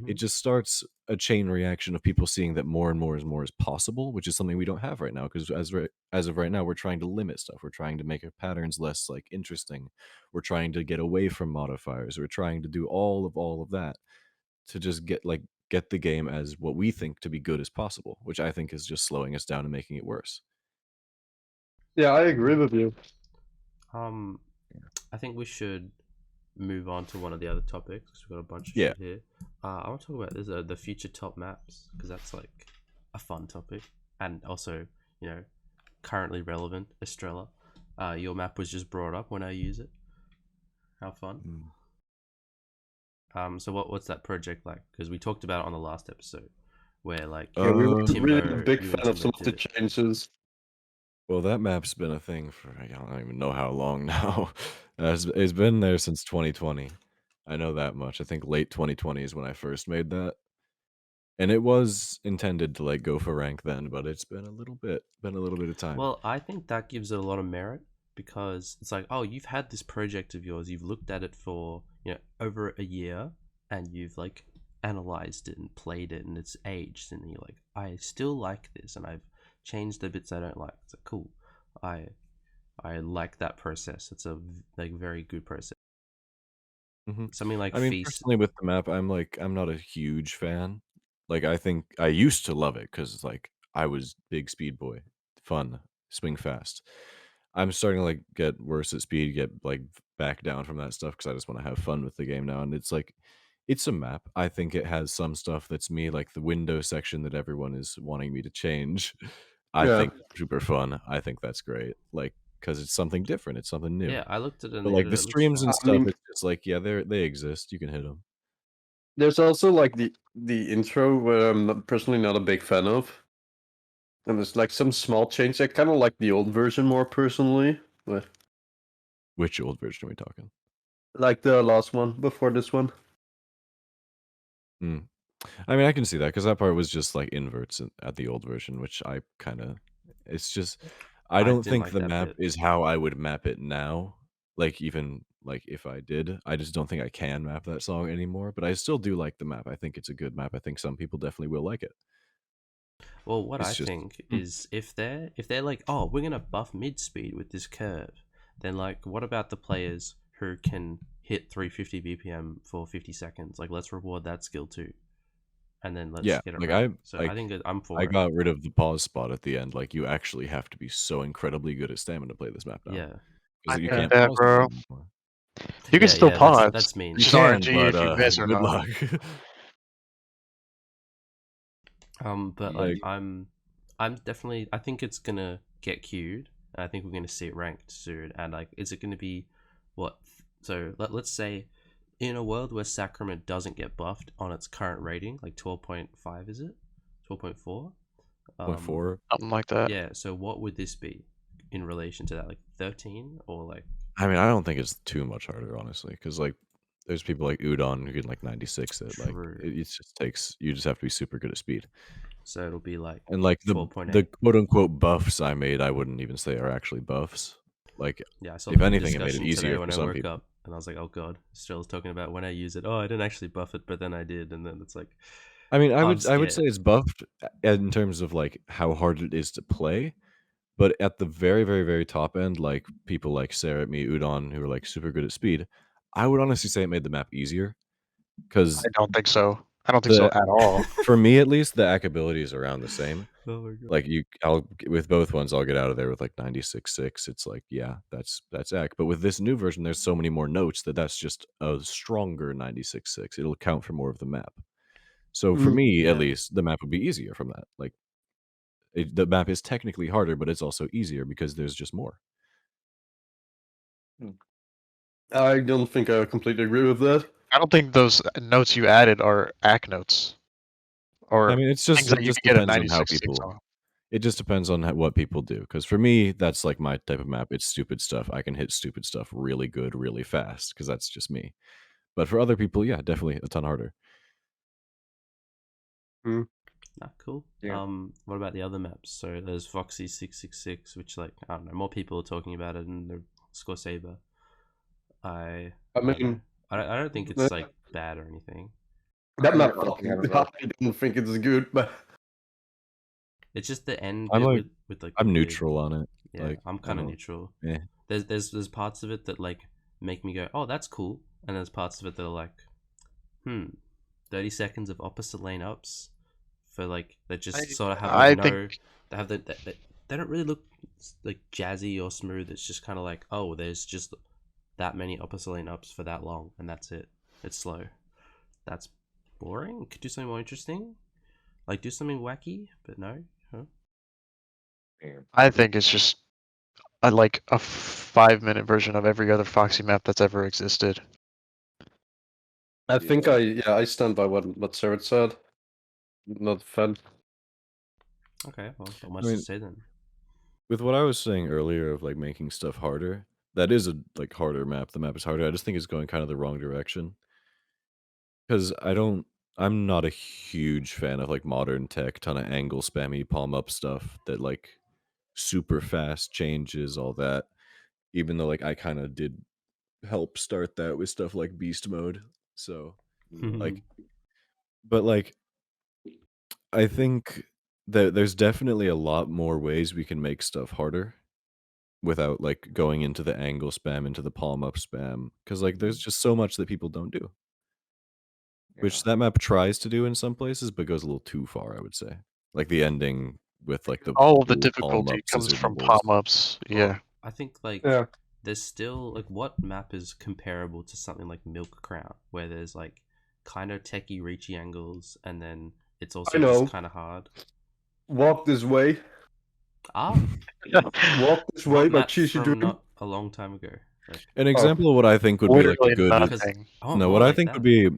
it just starts a chain reaction of people seeing that more and more is more is possible, which is something we don't have right now because as of right now we're trying to limit stuff. We're trying to make our patterns less like interesting. We're trying to get away from modifiers. We're trying to do all of that to just get the game as what we think to be good as possible, which I think is just slowing us down and making it worse. Yeah, I agree with you. I think we should move on to one of the other topics because we've got a bunch of Yeah. shit here. I want to talk about this, the future top maps because that's like a fun topic and also currently relevant. Astrella, your map was just brought up when I use it. How fun! So what's that project like? Because we talked about it on the last episode, where like Yeah, we were Timbo, really a big you fan and of some Timbo of the did it. changes. Well, that map's been a thing for I don't even know how long now. It's been there since 2020. I know that much. I think late 2020 is when I first made that. And it was intended to like go for rank then, but it's been a little bit of time. Well, I think that gives it a lot of merit because it's like, oh, you've had this project of yours, you've looked at it for over a year, and you've like analyzed it and played it, and it's aged, and you're like, I still like this, and I've changed the bits I don't like. It's like, cool. I like that process. It's a like very good process. Something like I mean, Feast. personally with the map, I'm not a huge fan. Like I think I used to love it because like I was big speed boy, fun, swing fast. I'm starting to like get worse at speed, get like back down from that stuff because I just want to have fun with the game now. And it's like it's a map. I think it has some stuff that's me, like the window section that everyone is wanting me to change. I Yeah. think super fun. I think that's great. Like because it's something different. It's something new. Yeah, I looked at it. But like And the it looks streams and fun. I stuff, mean, it's just like yeah, they exist. You can hit them. there's also like the intro where I'm personally not a big fan of, and there's like some small change. I kind of like the old version more personally, but Which old version are we talking? like the last one before this one. I mean, I can see that because that part was just like inverts at the old version, which I kind of. It's just I I don't didn't think like the that map bit. is how I would map it now. Like even like if I did, I just don't think I can map that song anymore. But I still do like the map. I think it's a good map. I think some people definitely will like it. Well, what It's I just think is if they're like, oh, we're gonna buff mid speed with this curve, then like, what about the players who can hit 350 BPM for 50 seconds? Like, let's reward that skill too, and then let's yeah. get it Like right. So I think I'm for I it. got rid of the pause spot at the end. Like you actually have to be so incredibly good at stamina to play this map now. Yeah, Because you I can't hate that, pause bro. anymore. You can yeah, still yeah. pause. That's mean. It's You just can, RNG but if you miss or good not. luck. But Yeah. like I'm definitely I think it's gonna get queued. And I think we're gonna see it ranked soon. And like, is it gonna be what? So let's say in a world where Sacrament doesn't get buffed on its current rating, like 12.5, is it 12.4? 0.4. Something like that. Yeah. So what would this be in relation to that? Like 13 or like? I mean, I don't think it's too much harder, honestly, because like there's people like Udon who can like 96 it. Like True. it just takes you just have to be super good at speed. So it'll be like And like the 12.8. quote unquote buffs I made, I wouldn't even say are actually buffs. Like Yeah, I saw if the anything, it made it discussion today easier when for I some woke people. up. and I was like, oh god, Estrella's talking about when I use it. Oh, I didn't actually buff it, but then I did, and then it's like, I mean, I I'm would scared. say it's buffed in terms of like how hard it is to play, but at the very, very, very top end, like people like Sarah, me, Udon, who are like super good at speed, I would honestly say it made the map easier because I don't think so. I don't think so at all. for me at least, the AC ability is around the same. Oh my god. Like I'll with both ones, I'll get out of there with like 96.6. It's like, yeah, that's AC. But with this new version, there's so many more notes that's just a stronger 96.6. It'll count for more of the map. So for me, at least, the map would be easier from that. Like the map is technically harder, but it's also easier because there's just more. I don't think I completely agree with that. I don't think those notes you added are AC notes. Or I mean, it's things just that it you just can get a depends on how 96.6 people. on. It just depends on what people do. Because for me, that's like my type of map. It's stupid stuff. I can hit stupid stuff really good, really fast. Because that's just me. But for other people, yeah, definitely a ton harder. Ah, cool. Yeah. What about the other maps? So there's Foxy 666, which like I don't know, more people are talking about it in the Score Saber. I mean, I don't think it's like bad or anything. that I map, never fucking, had it. I don't think it's good, but It's just the end I'm bit like, with like I'm the big- neutral on it. Yeah, Like, I'm I kind of don't- neutral. eh. There's parts of it that like make me go, oh, that's cool, and there's parts of it that are like, 30 seconds of opposite lane ups for like that just sort of have I like think- they have they don't really look like jazzy or smooth. It's just kind of like, oh, there's just that many opposite lane ups for that long, and that's it. It's slow. That's boring. Could do something more interesting, like do something wacky, but no. Huh? I think it's just like a 5-minute version of every other Foxy map that's ever existed. I think I stand by what Sarah said. Not a fan. Okay, well, not much I mean, to say then. With what I was saying earlier of like making stuff harder, that is a like harder map. The map is harder. I just think it's going kind of the wrong direction. Because I'm not a huge fan of like modern tech, ton of angle spammy palm up stuff that like super fast changes, all that. Even though like I kind of did help start that with stuff like beast mode. So like, but like, I think that there's definitely a lot more ways we can make stuff harder without like going into the angle spam, into the palm up spam. Because like there's just so much that people don't do. Which that map tries to do in some places, but goes a little too far, I would say. Like the ending with like the All of the cool palm difficulty up comes scissor from doubles. palm ups. Yeah. I think like Yeah. there's still like what map is comparable to something like Milk Crown, where there's like kind of techie reachy angles, and then it's also I know. just kind of hard. Walk this way. Ah, Walk this way, what but map choose your from dream. not a long time ago? Like, An example of what I think would be like a Literally good nothing. I want no, more what I like think that. would be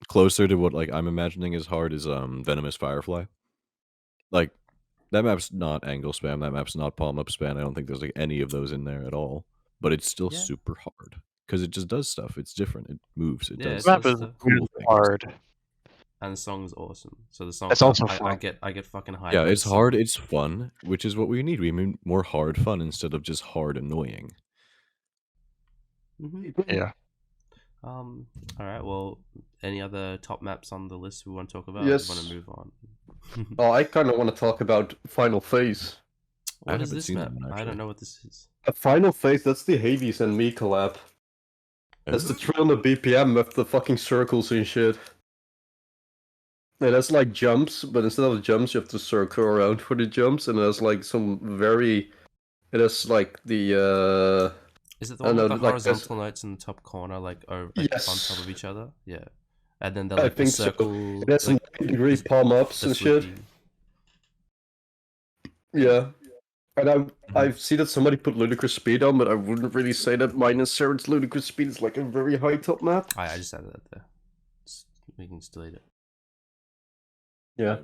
closer to what like I'm imagining is hard is Venomous Firefly. Like that map's not angle spam, that map's not palm up spam. I don't think there's like any of those in there at all. But it's still Yeah. super hard. Because it just does stuff. It's different. It moves. It Yeah, does it Map does is stuff. cool things. hard. And the song's awesome. So the song, It's also I fun. get fucking hyped. Yeah, by it's the hard, song. it's fun, which is what we need. We need more hard fun instead of just hard annoying. Yeah. All right. Well, any other top maps on the list we want to talk about? Yes. We want to move on. Oh, I kind of want to talk about Final Phase. I What is haven't this seen map? that one, I actually. don't know what this is. A Final Phase, that's the Hades and me collab. That's the 300 BPM with the fucking circles and shit. And that's like jumps, but instead of jumps, you have to circle around for the jumps, and there's like some very. It is like the. Is it the I one don't with know, the like this- horizontal notes in the top corner, like on Yes. top of each other? Yeah. And then they're I like the think so. circle. It has like, 90-degree is- palm ups the and shit. flippy. Yeah. And I've seen that somebody put ludicrous speed on, but I wouldn't really say that minus Sarah's ludicrous speed is like a very high top map. I just added that there. We can just delete it. Yeah.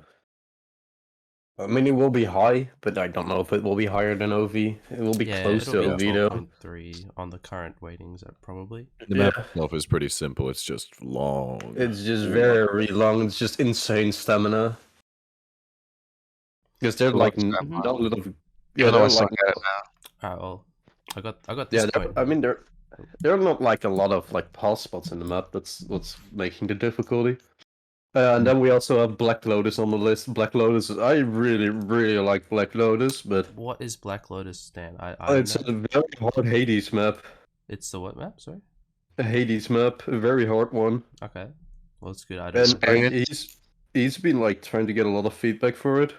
I mean, it will be high, but I don't know if it will be higher than OV. It will be Yeah, close to it'll OV be though. 12.3 on the current weightings, probably. The map itself is pretty simple. It's just long. It's just very long. It's just insane stamina. Because they're like not little. Yeah, Even though I they're suck like. at it now. Alright, well, I got this Yeah, point. I mean they're There are not like a lot of like pause spots in the map. That's what's making the difficulty. And then we also have Black Lotus on the list. Black Lotus, I really, really like Black Lotus, but What is Black Lotus, Stan? I don't it's know. a very hard Hades map. It's the what map? Sorry. A Hades map, a very hard one. Okay. Well, it's good. I don't And know. like, Experience. he's been like trying to get a lot of feedback for it.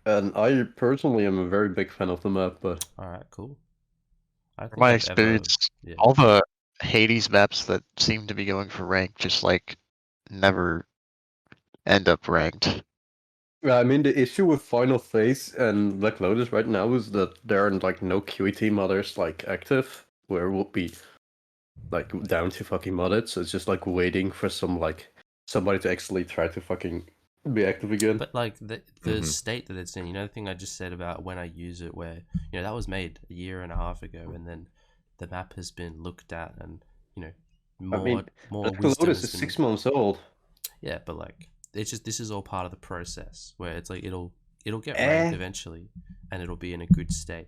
And I personally am a very big fan of the map, but All right, cool. I don't From think my I've experience, ever... Yeah. all the Hades maps that seem to be going for rank just like never end up ranked. yeah, I mean the issue with Final Phase and Black Lotus right now is that there are like no QET modders like active, where we'll be like down to fucking mod it. So it's just like waiting for somebody to actually try to fucking be active again. But like the state that it's in, you know, the thing I just said about when I use it, where you know that was made a year and a half ago, and then the map has been looked at, and you know more Black wisdom Lotus has is been... 6 months old. Yeah, but like it's just, this is all part of the process where it's like it'll get ranked eventually, and it'll be in a good state.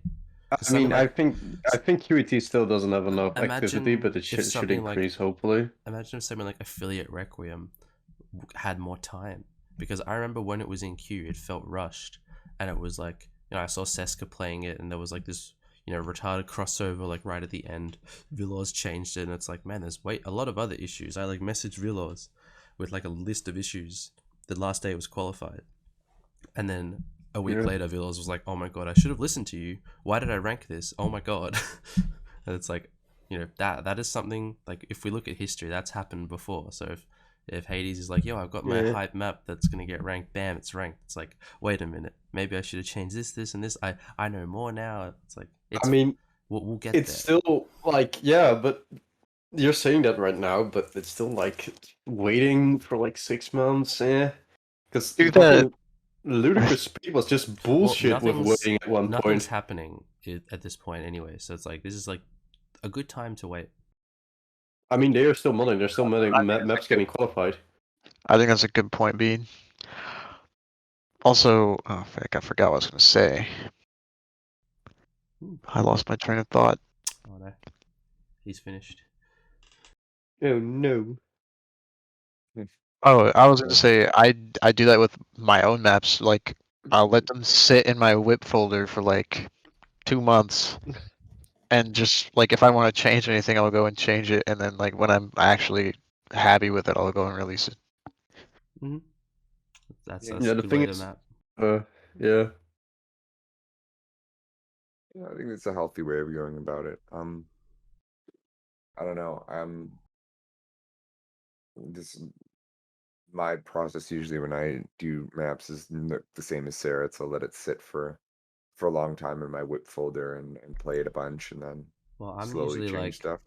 I mean, I think QET still doesn't have enough activity, Imagine but it if should something like- increase hopefully. Imagine if something like Affiliate Requiem had more time, because I remember when it was in queue, it felt rushed, and it was like, you know, I saw Seska playing it, and there was like this, you know, retarded crossover like right at the end. Villos changed it, and it's like, man, there's a lot of other issues. I like messaged Villos with like a list of issues the last day it was qualified, and then a week later Villos was like, oh my god, I should have listened to you. Why did I rank this? Oh my god. And it's like, you know, that is something like, if we look at history, that's happened before. So if Hades is like, yo, I've got my hype map that's gonna get ranked, bam, it's ranked. It's like, wait a minute, maybe I should have changed this and this. I know more now. It's like, I mean, we'll get it's there. still like, yeah, but you're saying that right now, but it's still like waiting for like 6 months, because Ludicrous Speed was just bullshit with waiting at one nothing's point. happening at this point anyway, so it's like, this is like a good time to wait. I mean, they are still modding. They're still modding maps getting qualified. I think that's a good point, Bean. Also, oh, fuck, I forgot what I was going to say. I lost my train of thought. Oh no, he's finished. Oh no. Oh, I was going to say, I do that with my own maps. Like, I'll let them sit in my whip folder for like 2 months. And just like, if I want to change anything, I'll go and change it. And then like, when I'm actually happy with it, I'll go and release it. Mm-hmm. That's Yeah, a the good thing way is, to map. yeah. Yeah, I think it's a healthy way of going about it. I don't know. My process usually when I do maps is the same as Sarah. So let it sit for a long time in my whip folder and play it a bunch, and then I'm slowly usually change like stuff.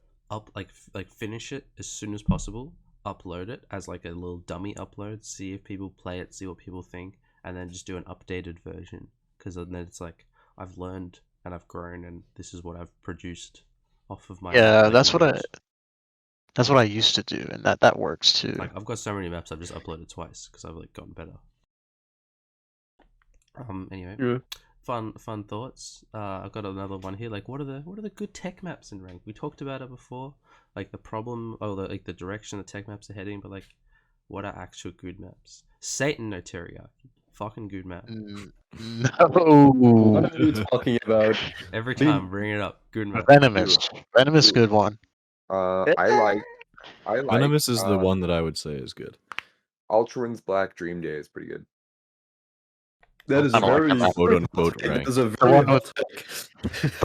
like finish it as soon as possible, upload it as like a little dummy upload, see if people play it, see what people think, and then just do an updated version, because then it's like, I've learned and I've grown, and this is what I've produced off of my That's knowledge. what I used to do, and that works too. Like, I've got so many maps I've just uploaded twice because I've like gotten better. Anyway, fun thoughts. I've got another one here. Like, what are the good tech maps in rank? We talked about it before, like the problem, like the direction the tech maps are heading, but like, what are actual good maps? Satan no teriyaki, fucking good map. No. What are you talking about? Every time, bring it up. Good map. Venomous, good one. I like Venomous is the one that I would say is good. Ultraman's Black Dream Day is pretty good. That is I don't like that map. Quote unquote rank. The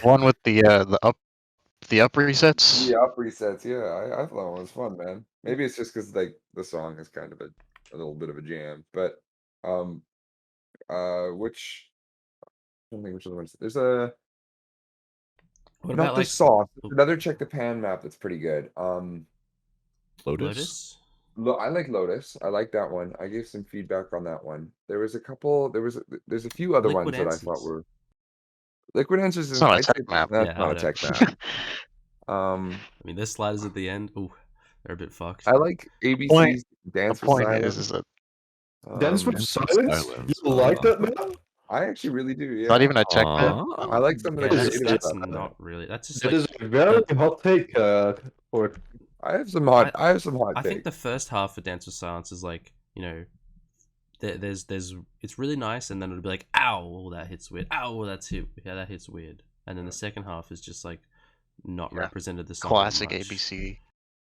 one with the up resets. Yeah, up resets. Yeah, I thought that one was fun, man. Maybe it's just because like the song is kind of a little bit of a jam, but which I don't think which other ones. There's a What not about the like sauce. Another Check the Pan map that's pretty good. Lotus? I like Lotus. I like that one. I gave some feedback on that one. There was a couple. There's a few other Liquid ones that I Answers. thought were Liquid Answers. It's not a tech map. That's Yeah, not I a know. tech map. I mean, there's sliders at the end. Ooh, they're a bit fucked. I like ABC's Dance The with point Silence. is that Dance with Dance with Silence? Silence. You like that map? I actually really do. Yeah. Not even a tech map. Aw. I like some of Yeah, the that's creative that's stuff. not really. That's just That like is a very hot take. For I have some hot I think takes. the first half of Dance with Silence is like, there's it's really nice, and then it'll be like, ow, that hits weird. Ow, that hits weird. And then the second half is just like not Yeah. represented the song Classic much. ABC.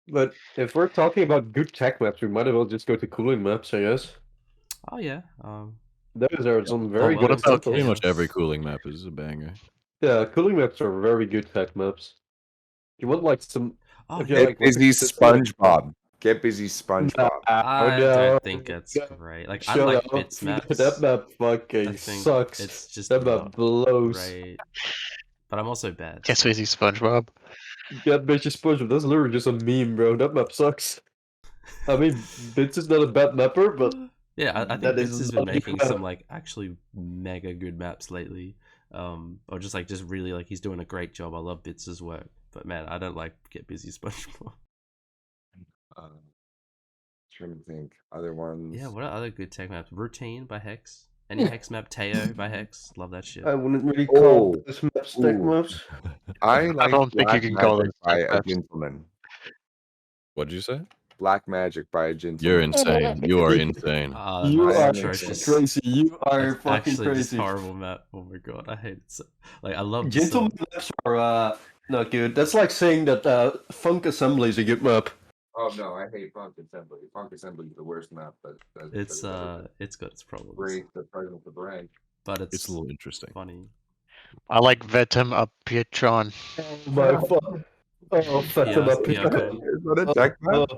But if we're talking about good tech maps, we might as well just go to cooling maps, I guess. Oh yeah. Those are some very what good about examples. Pretty much every Chaos? cooling map is a banger. Yeah, cooling maps are very good tech maps. You want like some? Oh If you yeah. Get like, what busy, is it? SpongeBob. Get busy, SpongeBob. I no, don't think it's no, great. Like I shut like up. bits maps. That map I fucking think sucks. it's just That map not blows. great. But I'm also bad. Guess busy SpongeBob. Get bitchy SpongeBob. That's literally just a meme, bro. That map sucks. I mean, Bits is not a bad mapper, but Yeah, I think that Bits is has been not a good making map. some like actually mega good maps lately. Or just really like he's doing a great job. I love Bits' work, but man, I don't like Get Busy SpongeBob. Trying to think. Other ones. Yeah, what are other good tech maps? Routine by Hex. Any Hex map? Teo by Hex. Love that shit. I wouldn't really call Oh, those maps tech ooh. maps. I like don't think you Black can call Magic them by tech a maps. gentleman. What'd you say? Black Magic by a gentleman. You're insane. You are insane. You That's I are am atrocious. crazy. You are That's fucking actually just crazy. horrible map. Oh my god, I hate it so. Like I love the Gentleman song. maps are not good. That's like saying that Funk Assembly is a good map. Oh no, I hate Funk Assembly. Funk Assembly is the worst map, but It's got its problems, break the presence of the rank. but it's It's a little interesting. funny. I like Vetem up Pietron. My fuck. Oh, fuck Yeah, them up. Piacon. Is that a tech map?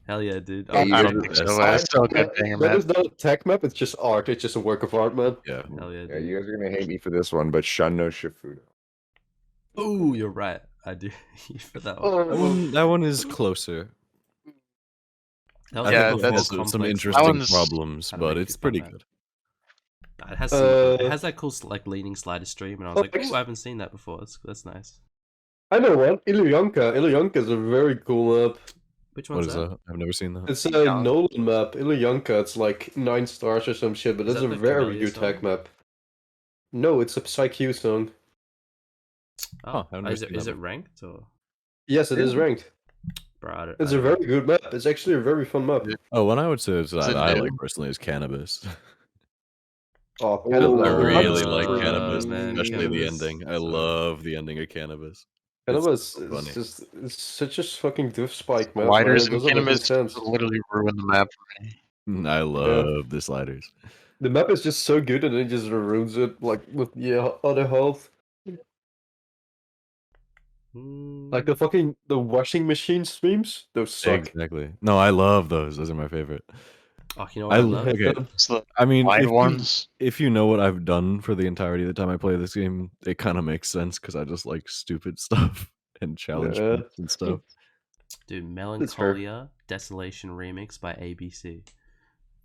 Hell yeah, dude. Yeah, you I guys don't are think the so. best. It's still a good banger That map. is not a tech map. It's just art. It's just a work of art, man. Yeah. Hell yeah, Yeah, dude. you guys are gonna hate me for this one, but Shun no Shifudo. Ooh, you're right. I do for that one. Oh, That one is closer. That was Yeah, like It before has complex some learned interesting one's- problems, how to but make it's good pretty fun good. It has it has that cool like leaning slider stream, and I was like, ooh, I haven't seen that before. That's nice. I know one. Ilyanka. Ilyanka is a very cool map. Which What one's is that? that? I've never seen that. It's a Nolan map. Ilyanka. It's like 9 stars or some shit, but Is it's that a the very Camellia good tech song? map. No, it's a PsyQ song. Oh, Huh, I've never is seen it that ranked or? Yes, it is ranked. Bro, It's a very good map. It's actually a very fun map. Oh, one I would say is that it I new? like personally is Cannabis. Oh, I Cannabis. really like Oh, Cannabis, man, especially the Cannabis. ending. I So- love the ending of Cannabis. Cannabis so funny. is just it's such a fucking diff spike map. Sliders Man. It and doesn't make any Cannabis sense. literally ruin the map for me. I love the sliders. The map is just so good, and it just ruins it, like with the other half. Like the washing machine streams. Those suck. Exactly. No, I love those. Those are my favorite. Oh, you know what I love? Okay. It's the I mean, wide ones. if you know what I've done for the entirety of the time I play this game, it kind of makes sense because I just like stupid stuff and challenge Yeah. maps and stuff. Dude, fair. Melancholia Desolation Remix by ABC.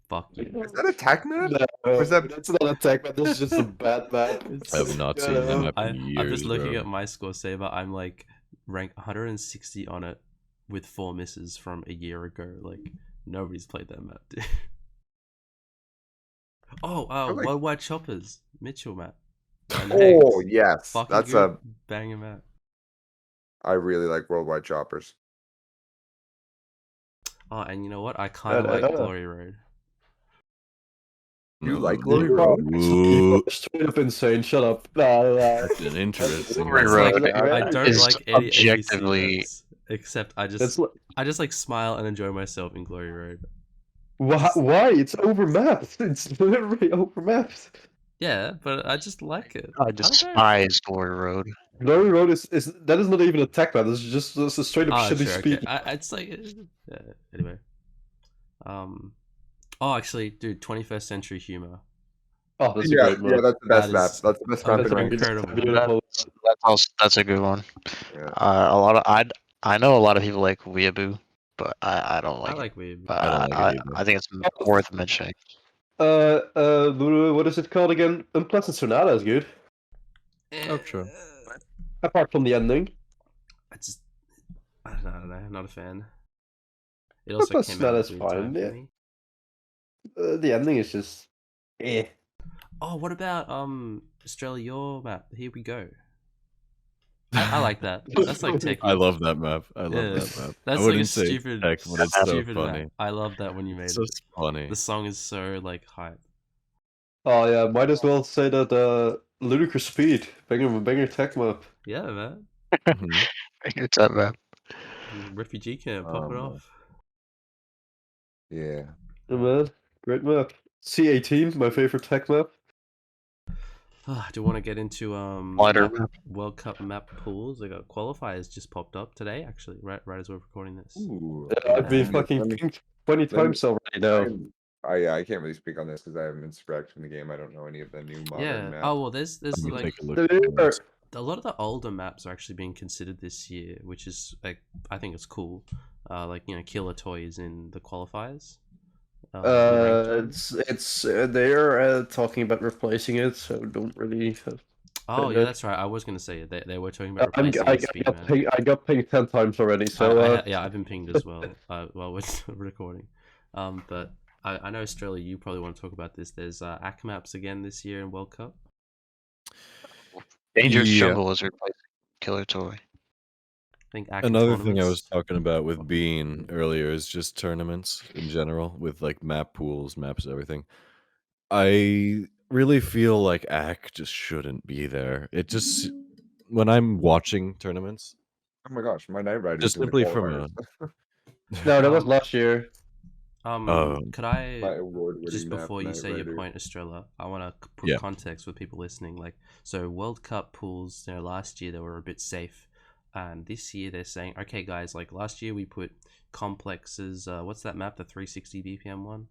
Fuck you. Is that a tech map? No, Or is that- that's not a tech map. That's just a bad map. I have not seen that map in I'm years, just looking bro. at my score saver. I'm like rank 160 on it with 4 misses from a year ago. Like nobody's played that map, dude. Oh, like- Worldwide Choppers Mitchell map. And Oh Hex. yes, Fucking that's good. a. Banger map. I really like Worldwide Choppers. Oh, and you know what? I kind of like Glory Road. You like Glory Glory Road? You Ooh, are straight up insane. Shut up. Nah. that's an interesting Glory It's one. Road like I don't is like any ABC objectively- maps, except I That's just like smile and enjoy myself in Glory Road. why? It's overmapped. It's literally overmapped. Yeah, but I just like it. I don't know. despise Glory Road. Glory Road is that is not even a tech map. It's just a straight up Oh, shitty sure, speed. okay. It's like anyway. Oh, actually, dude, 21st Century Humor. Oh, that's Yeah, a great map. yeah, that's the best That map. is That's the best map in fucking ranked. incredible. Beautiful. That's a good one. Yeah. A lot of I know a lot of people like Weeaboo, but I don't like I it. like Weeb. But I don't like it either. I think it's worth mentioning. What is it called again? Unpleasant Sonata is good. Oh, sure. Apart from the ending. I don't know. I'm not a fan. It also Unpleasant came out at Sonata's a weird time fine, for yeah. me. The ending is just eh. Oh, what about Australia, your map? Here we go. I like that. That's like techie. I love that map. I love Yeah. that map. That's I like a wouldn't say it's stupid, tech, but it's so stupid funny. map. I love that when you made It's so it. funny. The song is so like hype. Oh yeah, might as well say that Ludicrous Speed, banger tech map. Yeah, man. Mhm. It's that map. Refugee camp, pop it off. Yeah. Yeah, man, great map. C18, my favorite tech map. Do you want to get into Wider map, map. World Cup map pools? Like qualifiers just popped up today, actually, right as we're recording this. Ooh. Yeah, I've been Yeah. fucking Let me- pinged 20 let me- times already now. I can't really speak on this because I haven't been subscribed from the game. I don't know any of the new modern Yeah. maps. Oh well, there's I'm gonna like take a look. There at this. a lot of the older maps are actually being considered this year, which is like I think it's cool. Like Killer Toy is in the qualifiers. The ranked one. It's they're talking about replacing it, so don't really. Oh yeah, that's right. I was gonna say it. They were talking about replacing I Speedman. got pinged 10 times already, so Yeah, I've been pinged as well while we're recording. But I know Australia, you probably want to talk about this. There's AC maps again this year in World Cup. Dangerous Yeah. Jungle is replacing Killer Toy. I think AC Another thing I was tournaments. talking about with Bean earlier is just tournaments in general with like map pools, maps, everything. I really feel like AC just shouldn't be there. It just when I'm watching tournaments, Oh my gosh, my Night Rider's just in the simply from qualifiers. a no, that was Um, last year. Could My I award-winning just map, before you Night say your Rider. point, Estrella, I want to put Yeah. context for people listening. Like, so World Cup pools, last year they were a bit safe, and this year they're saying, okay, guys, like last year we put complexes. What's that map? The 360 BPM one.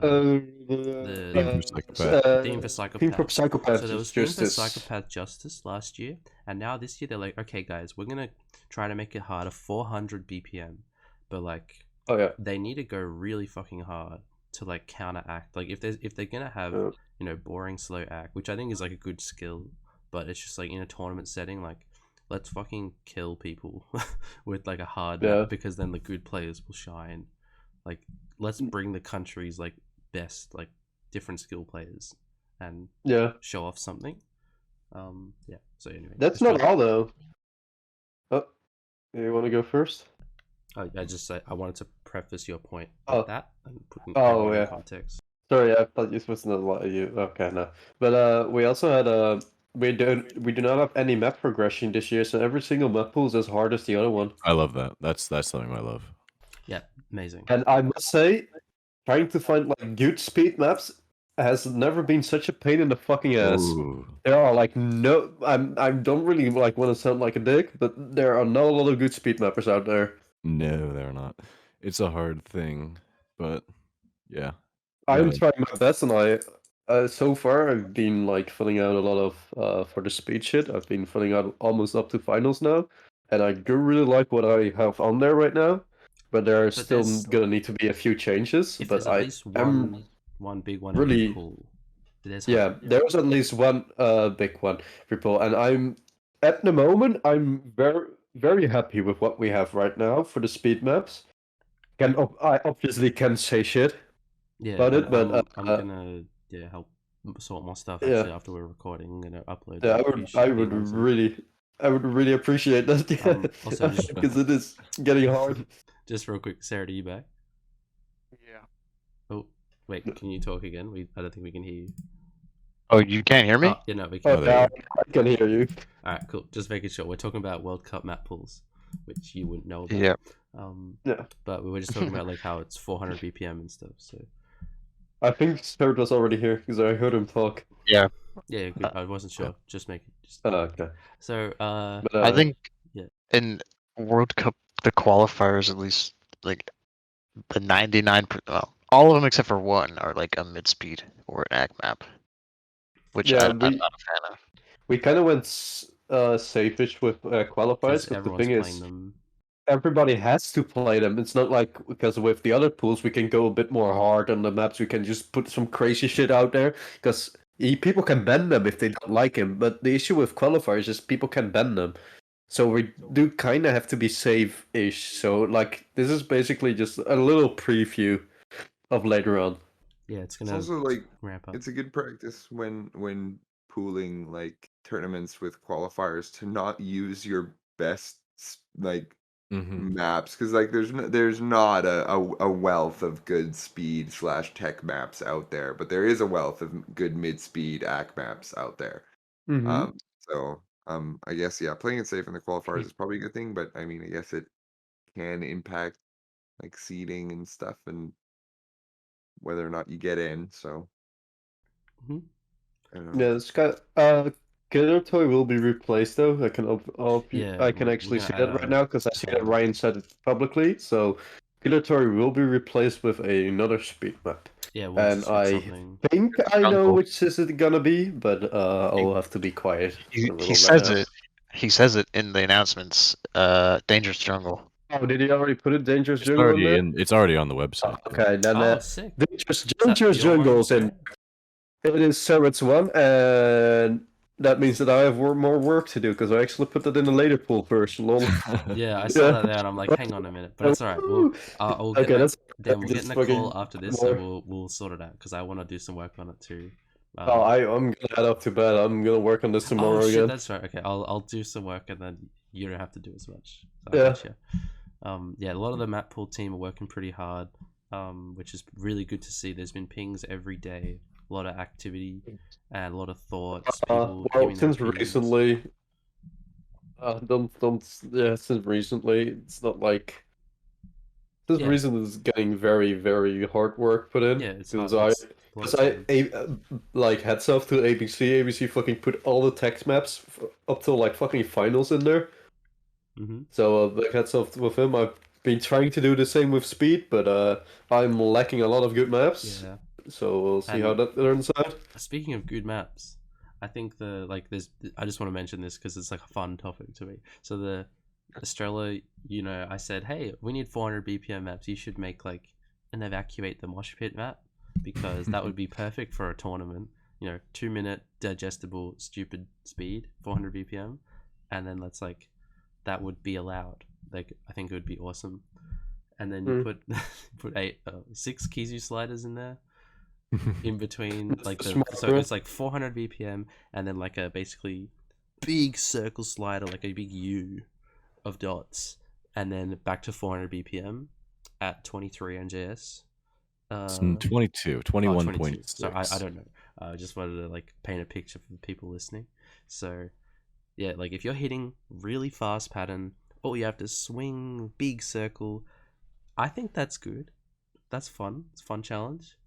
Theme for Psychopath. Theme for Psychopath. Theme for Psychopath. So there was Theme for Justice. Psychopath Justice last year, and now this year they're like, okay, guys, we're gonna try to make it harder, 400 BPM, but like. Oh yeah. They need to go really fucking hard to like counteract. Like if they're gonna have boring slow act, which I think is like a good skill, but it's just like in a tournament setting, like let's fucking kill people with like a hard map, because then the good players will shine. Like let's bring the country's like best like different skill players and show off something. Yeah. So anyway, that's not all though. Oh, you want to go first? I wanted to preface your point with that and put in context. Sorry, I thought you was not what you. Okay, no. But we also had we do not have any map progression this year, so every single map pool is as hard as the other one. I love that. That's something I love. Yeah, amazing. And I must say, trying to find like good speed maps has never been such a pain in the fucking ass. Ooh. There are like no, I don't really like want to sound like a dick, but there are not a lot of good speed mappers out there. No, they're not. It's a hard thing, but yeah. I'm trying my best, and so far I've been like filling out a lot of for the speed shit. I've been filling out almost up to finals now, and I do really like what I have on there right now. But there are still gonna need to be a few changes. If but there's at least one big one, really cool. There was at least one big one, people, and at the moment I'm very happy with what we have right now for the speed maps. I obviously can't say shit about it, but I'm gonna help sort more stuff actually after we're recording. I'm gonna upload. Yeah, I would really appreciate that. Yeah, also because it is getting hard. Just real quick, Sarah, are you back? Yeah. Oh, wait, can you talk again? I don't think we can hear you. Oh, you can't hear me? Oh, yeah, no, we can. I can hear you. All right, cool. Just making sure. We're talking about World Cup map pools, which you wouldn't know about. Yeah. But we were just talking about like how it's 400 BPM and stuff. So. I think Spirit was already here because I heard him talk. Yeah. Yeah, good. I wasn't sure. Just making. Okay. So. I think. In World Cup, the qualifiers, at least like the 99, all of them except for one are like a midspeed or an AC map, which I'm not a fan of. We kind of went safe-ish with qualifiers, but the thing is, everybody has to play them. It's not like, because with the other pools we can go a bit more hard on the maps. We can just put some crazy shit out there because people can ban them if they don't like him. But the issue with qualifiers is people can ban them. So we do kind of have to be safe-ish. So like this is basically just a little preview of later on. Yeah, it's It's gonna also like ramp up. it's a good practice when pooling like tournaments with qualifiers to not use your best like maps because like there's not a wealth of good speed / tech maps out there, but there is a wealth of good mid speed AC maps out there. Mm-hmm. So I guess yeah, playing it safe in the qualifiers is probably a good thing, but I mean I guess it can impact like seeding and stuff and whether or not you get in. So Hmm. I don't know. Yeah, it's got Killer Toy will be replaced though. Yeah, I can we're actually gonna see add that right now because I see that Tourneys. Ryan said it publicly. So Killer Toy will be replaced with another speed map. Yeah, And it's I something. think I know Jungle. which is it gonna be, but I'll have to be quiet He, a he little bit says now. it. He says it in the announcements. Dangerous Jungle. Oh, did he already put a Dangerous It's Jungle in there? It's already on the website. Yeah. Okay, then Oh, sick. Dangerous Is that your one, Jungle's in. Sarah? It is Sarah's one, and that means that I have more work to do because I actually put that in the later pool version. Lol. Yeah, I saw that there, and I'm like, hang on a minute, but that's all right. We'll get Okay, that. that's Dan, we'll get in just a call fucking after this, so more. we'll sort it out because I want to do some work on it too. Oh, I'm gonna head up to bed. I'm gonna work on this tomorrow Oh shit, again. that's right. Okay, I'll do some work and then you don't have to do as much. So I Yeah. gotcha. Yeah, a lot of the map pool team are working pretty hard, which is really good to see. There's been pings every day, a lot of activity, and a lot of thoughts. People Well, giving their since opinions. recently, since recently, it's not like since Yeah. recently it's getting very, very hard work put in. Yeah, it's Because hard. I, It's a lot because of time. like heads off to ABC. ABC fucking put all the text maps up till like fucking finals in there. Mm-hmm. So like heads off with him. I've been trying to do the same with Speed, but I'm lacking a lot of good maps. Yeah. So we'll see And how that turns out. Speaking of good maps, I think there's I just want to mention this because it's like a fun topic to me. So the Astrella, I said, hey, we need 400 BPM maps. You should make like an evacuate the Moshpit map because that would be perfect for a tournament. 2-minute digestible stupid speed, 400 BPM, and then that would be allowed. Like I think it would be awesome. And then you put 6 Kizu sliders in there. In between so it's like 400 BPM and then like a basically big circle slider, like a big U of dots, and then back to 400 BPM at 23 NJS. 22, 21.6. So I don't know. I just wanted to like paint a picture for the people listening. So yeah, like if you're hitting really fast pattern, or you have to swing big circle, I think that's good. That's fun. It's a fun challenge.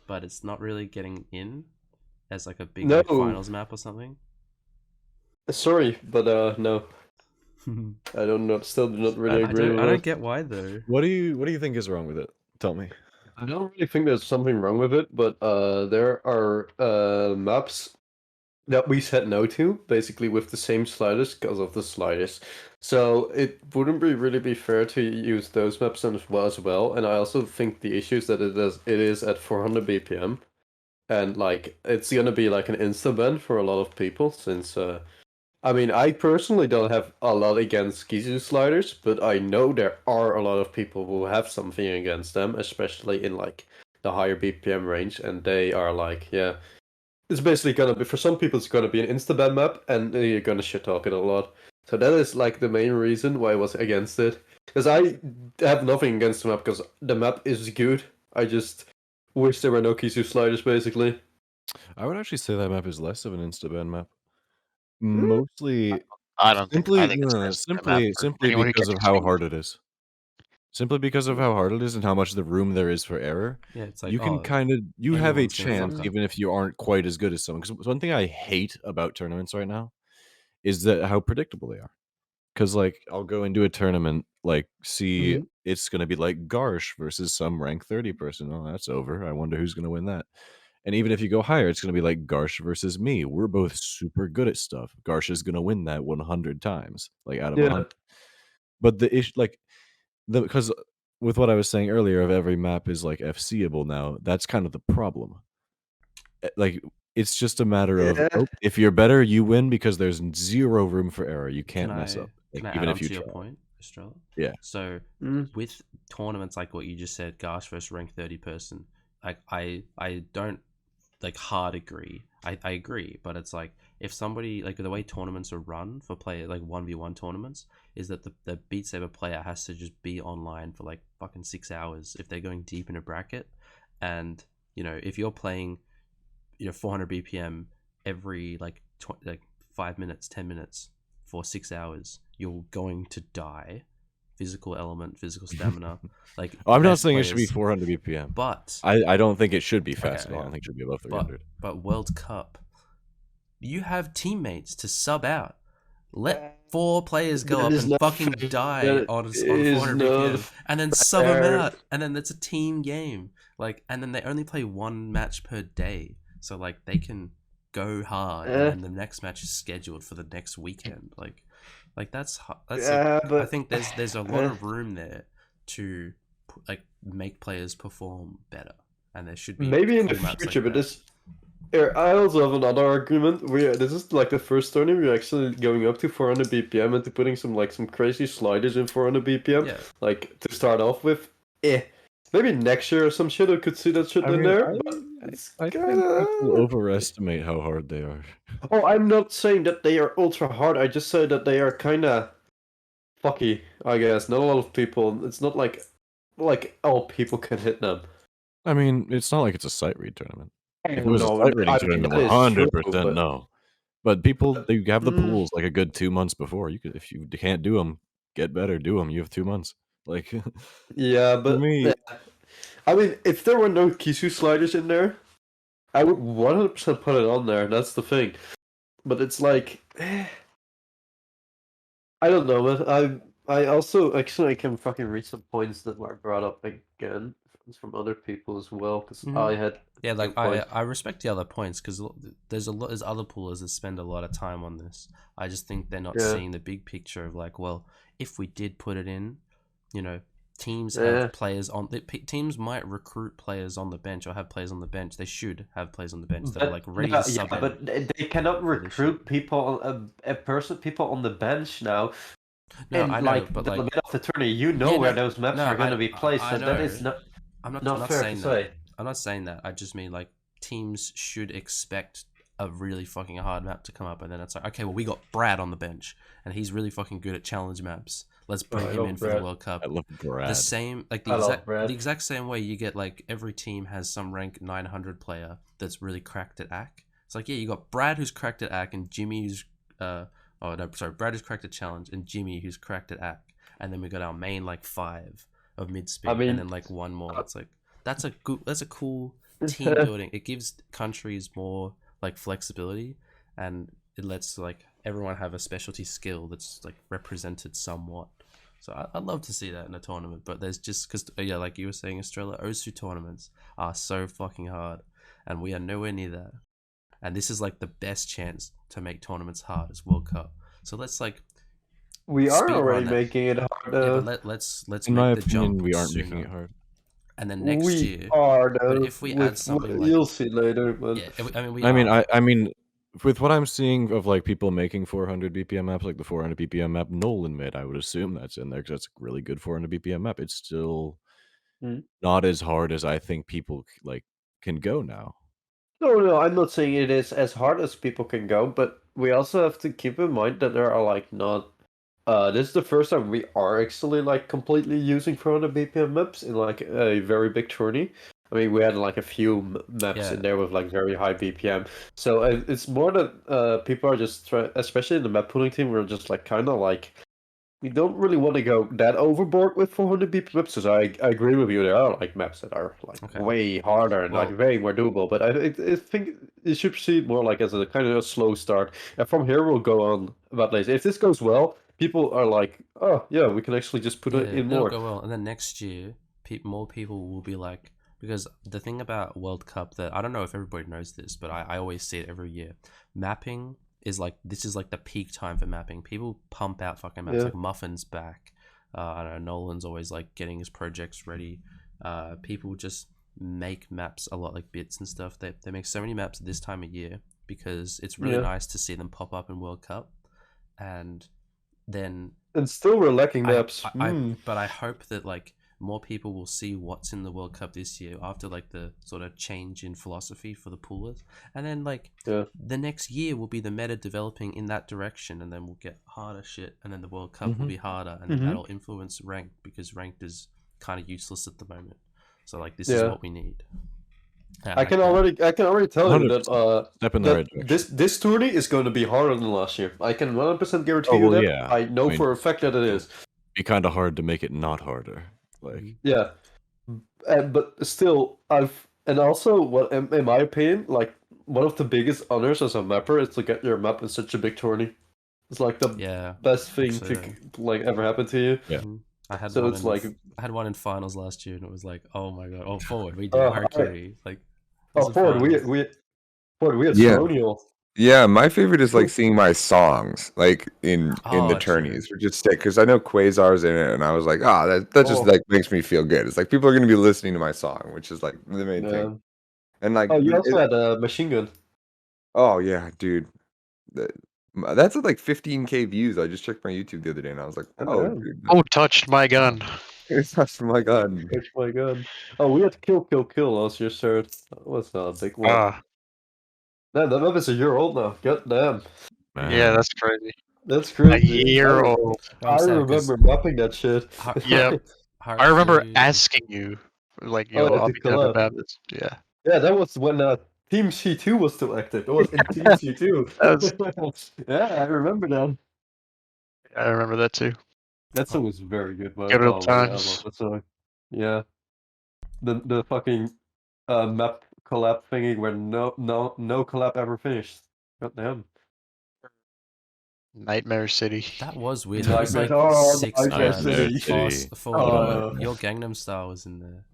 But it's not really getting in as like a big like, finals map or something. Sorry, but no. I don't know. Still do not really agree with it. I don't get why though. What do you think is wrong with it? Tell me. I don't really think there's something wrong with it, but there are maps that we said no to, basically with the same sliders because of the sliders. So it wouldn't really be fair to use those maps as well. And I also think the issue is that it is at 400 BPM, and like it's gonna be like an insta ban for a lot of people since I mean I personally don't have a lot against Kizu sliders, but I know there are a lot of people who have something against them, especially in like the higher BPM range, and they are like, yeah. It's basically gonna be, for some people, it's gonna be an insta-ban map, and you're gonna shit talk it a lot. So that is like the main reason why I was against it. Because I have nothing against the map, because the map is good. I just wish there were no Kisu sliders, basically. I would actually say that map is less of an insta-ban map. Mostly, I don't simply, think it's no, an instant map for simply anyone who because gets of how extreme. hard it is. Simply because of how hard it is and how much the room there is for error. Yeah, it's like You can you have a anyone's gonna fuck chance up. even if you aren't quite as good as someone. Because one thing I hate about tournaments right now is that how predictable they are. Because like I'll go into a tournament, like see it's gonna be like Garsh versus some rank 30 person. Oh, that's over. I wonder who's gonna win that. And even if you go higher, it's gonna be like Garsh versus me. We're both super good at stuff. Garsh is gonna win that 100 times, like out of 100. But the issue, like because with what I was saying earlier, of every map is like FCable now. That's kind of the problem. Like it's just a matter of if you're better, you win because there's zero room for error. You can't mess up, like, can I even add if on you to your try. point, Estrella? Yeah. So with tournaments like what you just said, Garsh versus rank 30 person, I don't like hard agree. I agree, but it's like if somebody like the way tournaments are run for player like 1v1 tournaments is that the Beat Saber player has to just be online for like fucking 6 hours if they're going deep in a bracket, and if you're playing 400 BPM every like 5 minutes 10 minutes for 6 hours, you're going to die. Physical element, physical stamina. Like I'm not best saying it should be players, 400 BPM. but I don't think it should be fast at all. okay. I think it should be above 300. But World Cup, you have teammates to sub out. Let 4 players go That up is and not fucking fair. die That on is 400 not BPM, and then sub them fair. out, and then it's a team game. Like, and then they only play 1 match per day, so like they can go hard, and then the next match is scheduled for the next weekend. Like that's Yeah, I but think there's a lot of room there to like make players perform better, and there should be maybe in the cool maps future, like but that. this. Here, I also have another argument. This is like the first tourney we're actually going up to 400 BPM and to putting some crazy sliders in 400 BPM. Yeah. Like to start off with. Maybe next year or some shit I could see that shit in there. I think people overestimate how hard they are. Oh, I'm not saying that they are ultra hard. I just say that they are kind of fucky. I guess not a lot of people. It's not like all people can hit them. I mean, it's not like it's a sight read tournament. If it No, was a sight reading I mean, tournament, that is true, 100% but no. But people, they have the Mm. pools like a good 2 months before. You could, if you can't do them, get better, do them. You have 2 months. Like, yeah, but me- I mean, if there were no Kisu sliders in there, I would 100% put it on there. That's the thing. But it's like, I don't know. But I also actually I can fucking read some points that were brought up again from other people as well because I had Yeah, like some points. I respect the other points because there's other poolers that spend a lot of time on this. I just think they're not Yeah. seeing the big picture of like, well, if we did put it in, teams Yeah. have players on. Teams might recruit players on the bench or have players on the bench. They should have players on the bench that are like ready to sub in. But they cannot recruit people people on the bench now. No, in I know, like but the like middle of the tourney, you know Yeah, where no, those maps no, are going to I- be placed, I so that is know. not I'm not not fair to saying say. that. I'm not saying that. I just mean like teams should expect a really fucking hard map to come up, and then it's like, okay, well, we got Brad on the bench, and he's really fucking good at challenge maps. Let's bring I him love in for the Brad. World Cup. I love Brad. The same, like I love the Brad. exact same way you get like every team has some rank 900 player that's really cracked at AC. It's like, yeah, you got Brad who's cracked at AC, and Jimmy who's Brad who's cracked at challenge, and Jimmy who's cracked at AC, and then we got our main like 5 of midspeed, I mean, and then like one more. It's like that's a cool team building. It gives countries more like flexibility, and it lets like everyone have a specialty skill that's like represented somewhat. So I'd love to see that in a tournament, but there's just because like you were saying, Astrella Osu tournaments are so fucking hard, and we are nowhere near that. And this is like the best chance to make tournaments hard as World Cup. So let's like we are speed already run that. making it hard. Yeah, but let's in make my the opinion, jump we aren't sooner. making it hard. And then next we year, are though. but if we add something like you'll see later, but yeah, I mean we I mean, are. I mean, with what I'm seeing of like people making 400 BPM maps, like the 400 BPM map Nolan made, I would assume that's in there because that's a really good 400 BPM map. It's still not as hard as I think people like can go now. No, I'm not saying it is as hard as people can go, but we also have to keep in mind that there are like not. This is the first time we are actually like completely using 400 BPM maps in like a very big tourney. I mean, we had like a few maps in there with like very high BPM. So it's more that people are just especially in the map pooling team, we're just like kind of like we don't really want to go that overboard with 400 BPM maps. Because I agree with you, there are like maps that are like way harder and like way more doable. But I think it should proceed more like as a kind of a slow start, and from here we'll go on about later. If this goes well, people are like, oh yeah, we can actually just put it in more. It'll go well, and then next year, more people will be like, because the thing about World Cup that I don't know if everybody knows this, but I always see it every year. Mapping is like this is like the peak time for mapping. People pump out fucking maps like Muffin's back. I don't know, Nolan's always like getting his projects ready. People just make maps a lot like bits and stuff. They make so many maps at this time of year because it's really nice to see them pop up in World Cup, and then still we're lacking maps. But I hope that like more people will see what's in the World Cup this year after like the sort of change in philosophy for the poolers, and then like the next year will be the meta developing in that direction, and then we'll get harder shit, and then the World Cup will be harder, and then that'll influence ranked, because ranked is kind of useless at the moment. So like this is what we need. I can already tell you that step in the right direction. this tourney is going to be harder than last year. I can 100% guarantee you that. Yeah. I know for a fact that it is. Be kind of hard to make it not harder. Like but still, and also what in my opinion, like one of the biggest honors as a mapper is to get your map in such a big tourney. It's like the best thing to like ever happen to you. Yeah. I had so one it's in, like I had one in finals last year, and it was like, oh my god, oh forward, we did Mercury, like. Forward, we had Ceremonial. Yeah, my favorite is like seeing my songs like in the tourneys, which is sick because I know Quasar's in it, and I was like, that just like makes me feel good. It's like people are gonna be listening to my song, which is like the main thing. And like, you also had a Machine Gun. Oh yeah, dude, that's at like 15K views. I just checked my YouTube the other day, and I was like, dude, touched my gun. It's touched my gun. Touched my gun. Oh, we had Kill last year, sir. That was a big one. Man, that map is a year old now. God damn. Yeah, that's crazy. That's crazy. A year old. I remember mapping that shit. I remember asking you, like, I'll be done about this. Yeah, that was when Team C2 was still active. It was in Team C2. Yeah, I remember that. I remember that too. That song was very good, man. Good old times. I love that song. Yeah. The fucking map collab thingy where no collab ever finished. God damn. Nightmare City. That was weird. There was like 6 boss for your Gangnam Style was in there.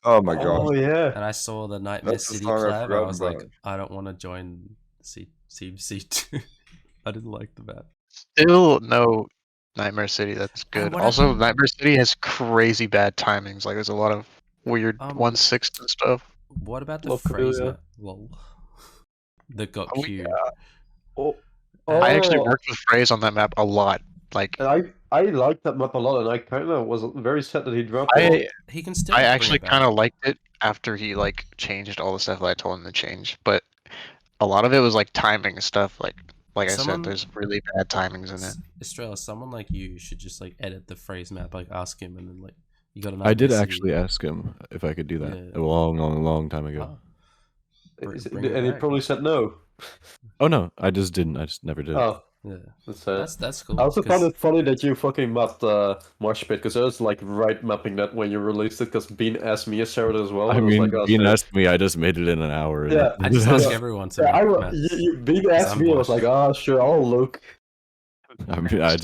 Oh my god. Oh yeah. And I saw the Nightmare City collab. I was like, I don't want to join Team C2. I didn't like the map. Still no Nightmare City. That's good. Also, Nightmare City has crazy bad timings. Like, there's a lot of weird 1/6 and stuff. What about the phrase map? Lol. That got queued. I actually worked with Phrase on that map a lot. Like, I liked that map a lot, and I kind of was very sad that he dropped it. He can still. I actually kind of liked it after he like changed all the stuff that I told him to change, but a lot of it was like timing and stuff. Like I said, there's really bad timings in it. Astrella, someone like you should just like edit the Phrase map, like ask him, and then like you got an. I did actually ask him if I could do that a long time ago. And he probably said no. Oh no, I just didn't. I just never did. Oh, yeah, that's cool. I also found it funny that you fucking mapped Moshpit, because I was like mapping that when you released it, because Bean asked me a Sarah as well. I mean, Bean asked me. I just made it in an hour. Yeah, I just ask everyone to. Bean asked me. I was like, sure, I'll look. I mean, I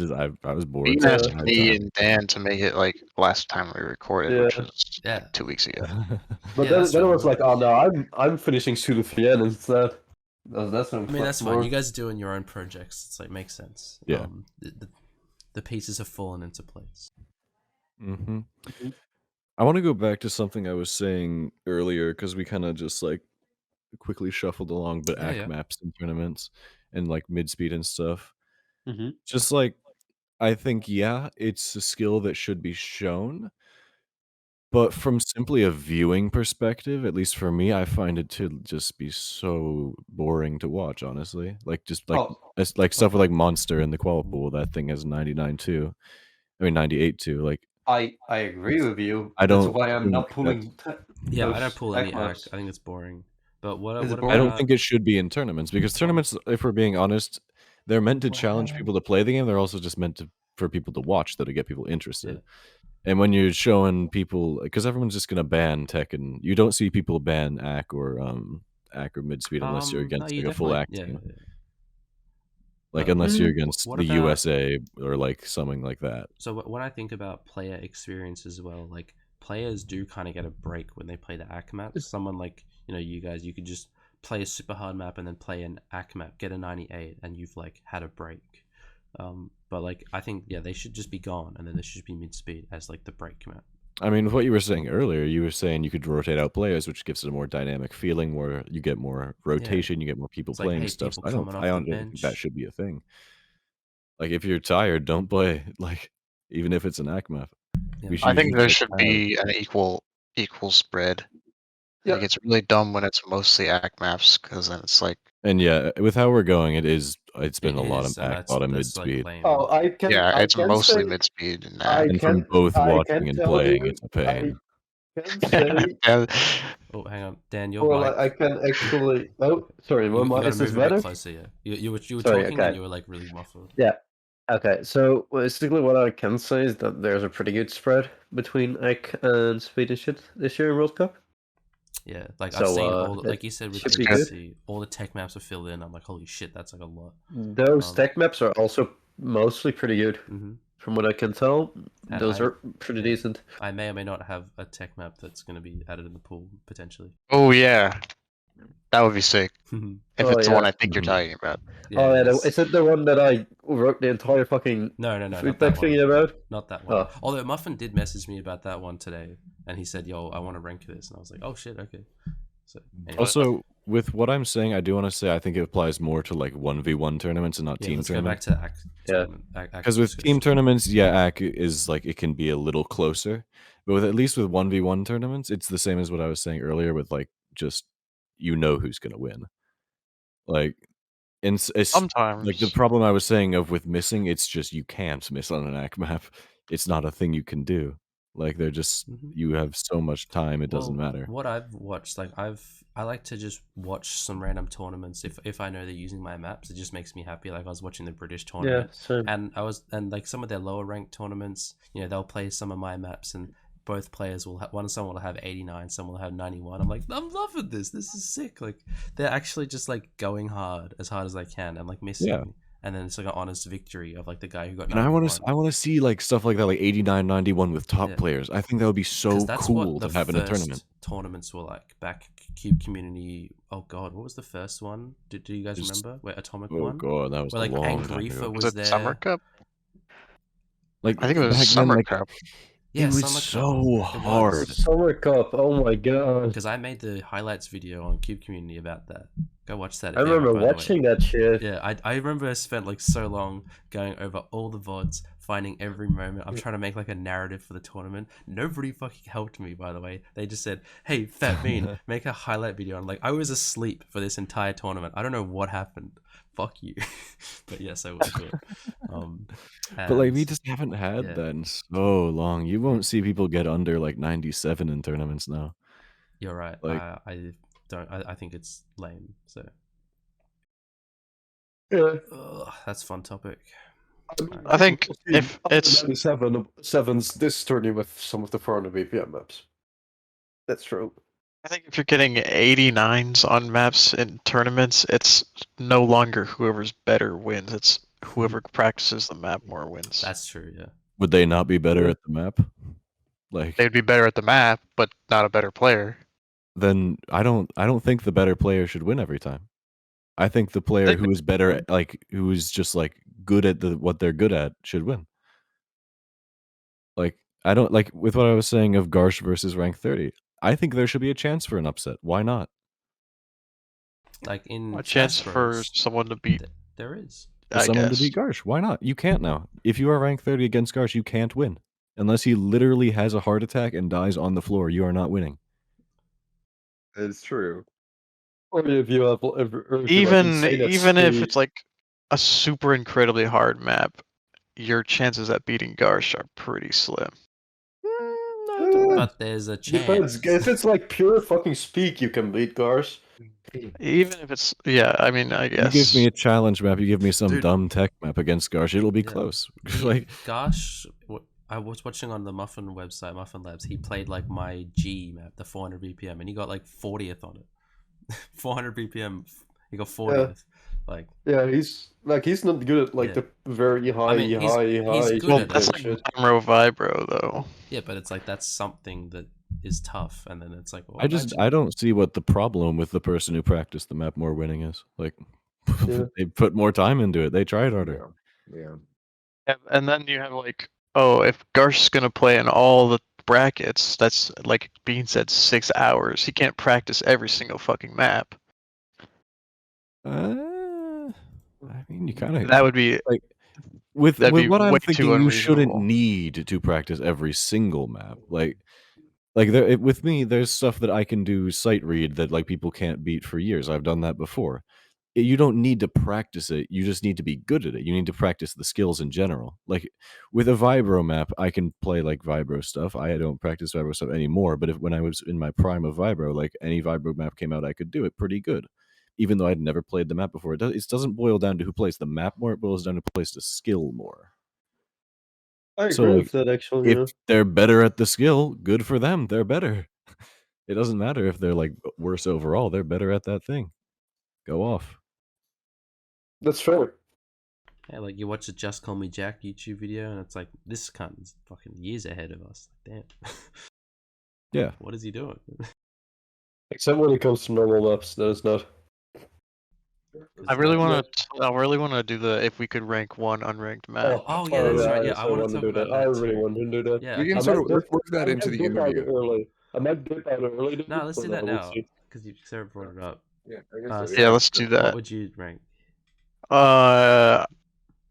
was bored. Bean asked me and Dan to make it like last time we recorded, which was 2 weeks ago. But then it was like, oh no, I'm finishing Sudafien instead. That's that's fine. You guys are doing your own projects. It's like makes sense. Yeah. The pieces have fallen into place. Mm-hmm. I want to go back to something I was saying earlier, because we kind of just like quickly shuffled along, but maps and tournaments and like midspeed and stuff. Mm-hmm. Just like, I think it's a skill that should be shown. But from simply a viewing perspective, at least for me, I find it to just be so boring to watch, honestly. Like, just like it's like stuff with like Monster and the Qual Pool, that thing has 99 too. I mean 98 too. Like, I agree with you. I don't. That's why I'm not pulling. I don't pull any act. I think it's boring. But what about, I don't think it should be in tournaments, because tournaments, if we're being honest, they're meant to challenge people to play the game. They're also just meant for people to watch, though, to get people interested. Yeah. And when you're showing people, because everyone's just gonna ban Tekken, you don't see people ban AC or midspeed unless you're against like a full AC team. Yeah. Like, unless you're against the USA or like something like that. So when I think about player experience as well, like players do kind of get a break when they play the AC map. Someone like you guys, you could just play a super hard map and then play an AC map, get a 98, and you've like had a break. But like, I think they should just be gone, and then there should be midspeed as like the break map. I mean, what you were saying earlier, you were saying you could rotate out players, which gives it a more dynamic feeling, where you get more rotation, you get more people playing stuff. So I don't think that should be a thing. Like, if you're tired, don't play. Like, even if it's an AC map. Yeah. We should I think usually there just should have- be an equal spread. Yeah. Like, it's really dumb when it's mostly ACK maps, because then it's like, And yeah, with how we're going, it's been It a lot is, of and back, a lot of that's like mid-speed. lame. Oh, I can. yeah, I it's can mostly say, mid-speed and I ACK. And from can. both I watching can and tell playing, you. it's a pain. I can say. Oh, hang on, Dan, your Or mic. like I can actually. Oh, sorry. You My, gotta is this move a bit better? closer. Yeah, you were Sorry, talking okay. and you were like really muffled. Yeah. Okay. So basically, what I can say is that there's a pretty good spread between Ike and speed and shit this year in World Cup. Yeah, like So, I've seen all the, it like you said with should be good. HSC, all the tech maps are filled in. I'm like, holy shit, that's like a lot. Those tech maps are also mostly pretty good, from what I can tell. And Those are pretty decent. I may or may not have a tech map that's going to be added in the pool potentially. Oh yeah, that would be sick. If Oh, it's the one yeah. I think you're talking about. Yeah, Oh, yeah. it's- Is it the one that I wrote the entire fucking no, not feedback that one. thingy about? Not that one. Oh. Although Muffin did message me about that one today, and he said, "Yo, I want to rank this," and I was like, "Oh shit, okay." So anyway. Also, with what I'm saying, I do want to say I think it applies more to like 1v1 tournaments and not team let's tournaments. go back to Yeah. Because with team tournaments, yeah, AC is like it can be a little closer, but with at least with 1v1 tournaments, it's the same as what I was saying earlier. With like just you know who's gonna win. Like, it's like the Sometimes. problem I was saying of with missing, it's just you can't miss on an AC map. It's not a thing you can do. Like they're just you have so much time, it doesn't matter. What I've watched, like I like to just watch some random tournaments if I know they're using my maps. It just makes me happy. Like I was watching the British tournament, same. and like some of their lower ranked tournaments, you know, they'll play some of my maps, and both players will have someone will have 89, someone will have 91. I'm like, I'm loving this. This is sick. Like they're actually just like going hard as they can and like missing. Yeah. And then it's like an honest victory of like the guy who got. And I want to see like stuff like that, like 89, 91 with top players. I think that would be so cool to have in a tournament. Tournaments were like back Cube Community. Oh god, what was the first one? Do you guys remember? Where Atomic won? Oh god, that was where, a like long time Angrifa ago. was there. Summer Cup? Like I think it was back Summer then, Cup. Yeah, it was so hard. Summer Cup. Oh my god. Because I made the highlights video on Cube Community about that. Go watch that. I remember watching that shit. Yeah, I remember I spent like so long going over all the VODs, finding every moment. I'm trying to make like a narrative for the tournament. Nobody fucking helped me, by the way. They just said, "Hey, Fat Bean, make a highlight video." I'm like, I was asleep for this entire tournament. I don't know what happened. Fuck you. But yes, I will do it. But like we just haven't had that in so long. You won't see people get under like 97 in tournaments now. You're right. Like I think it's lame. So yeah, that's a fun topic. I think if it's 97s this tourney with some of the 400 BPM maps. That's true. I think if you're getting 89s on maps in tournaments, it's no longer whoever's better wins. It's whoever practices the map more wins. That's true, yeah. Would they not be better at the map? Like they'd be better at the map, but not a better player. Then I don't think the better player should win every time. I think the player who is better at, like who is just like good at what they're good at should win. Like I don't like with what I was saying of Garsh versus rank 30. I think there should be a chance for an upset. Why not? Like in a chance for someone to beat. There is. For someone to beat Garsh. Why not? You can't now. If you are rank 30 against Garsh, you can't win. Unless he literally has a heart attack and dies on the floor, you are not winning. It's true. Or if you have even if it's like a super incredibly hard map, your chances at beating Garsh are pretty slim. But there's a chance. If it's like pure fucking speed, you can beat Garsh. Even if it's I mean, I guess. You give me a challenge map, you give me some dumb tech map against Garsh, it'll be close. Like Garsh, I was watching on the Muffin website, Muffin Labs. He played like my G map, the 400 BPM, and he got like 40th on it. 400 BPM, he got 40th. Like he's not good at like the very high, he's high. Good at that's like Vimro Vibro though. Yeah, but it's like that's something that is tough, and then it's like well, I don't see what the problem with the person who practiced the map more winning is. Like they put more time into it. They tried harder. Yeah. And then you have like, oh, if Garsh's gonna play in all the brackets, that's like Bean said, 6 hours. He can't practice every single fucking map. I mean, you kind of that would be like with That'd be what I'm way too thinking, you shouldn't unreasonable. need to practice every single map. Like with me, there's stuff that I can do sight read that like people can't beat for years. I've done that before. You don't need to practice it. You just need to be good at it. You need to practice the skills in general. Like with a vibro map, I can play like vibro stuff. I don't practice vibro stuff anymore. But when I was in my prime of vibro, like any vibro map came out, I could do it pretty good. Even though I'd never played the map before, it doesn't boil down to who plays the map more. It boils down to who plays the skill more. I So agree like, with that actually. if Yeah. they're better at the skill, good for them. They're better. It doesn't matter if they're like worse overall. They're better at that thing. Go off. That's fair. Yeah, like you watch a Just Call Me Jack YouTube video, and it's like this cunt is fucking years ahead of us. Damn. Yeah. What is he doing? Except when it comes to normal maps, that is not. I really want to do the if we could rank one unranked map. Oh yeah, that's right. Yeah, yes, I want to to talk do about that. I that really too. want to do that. Yeah, We okay. can sort of work that into the interview. I might dip out early. No, let's do that we'll now see. because Sarah brought it up. Yeah, I guess so, Yeah, let's do What that. would you rank? Now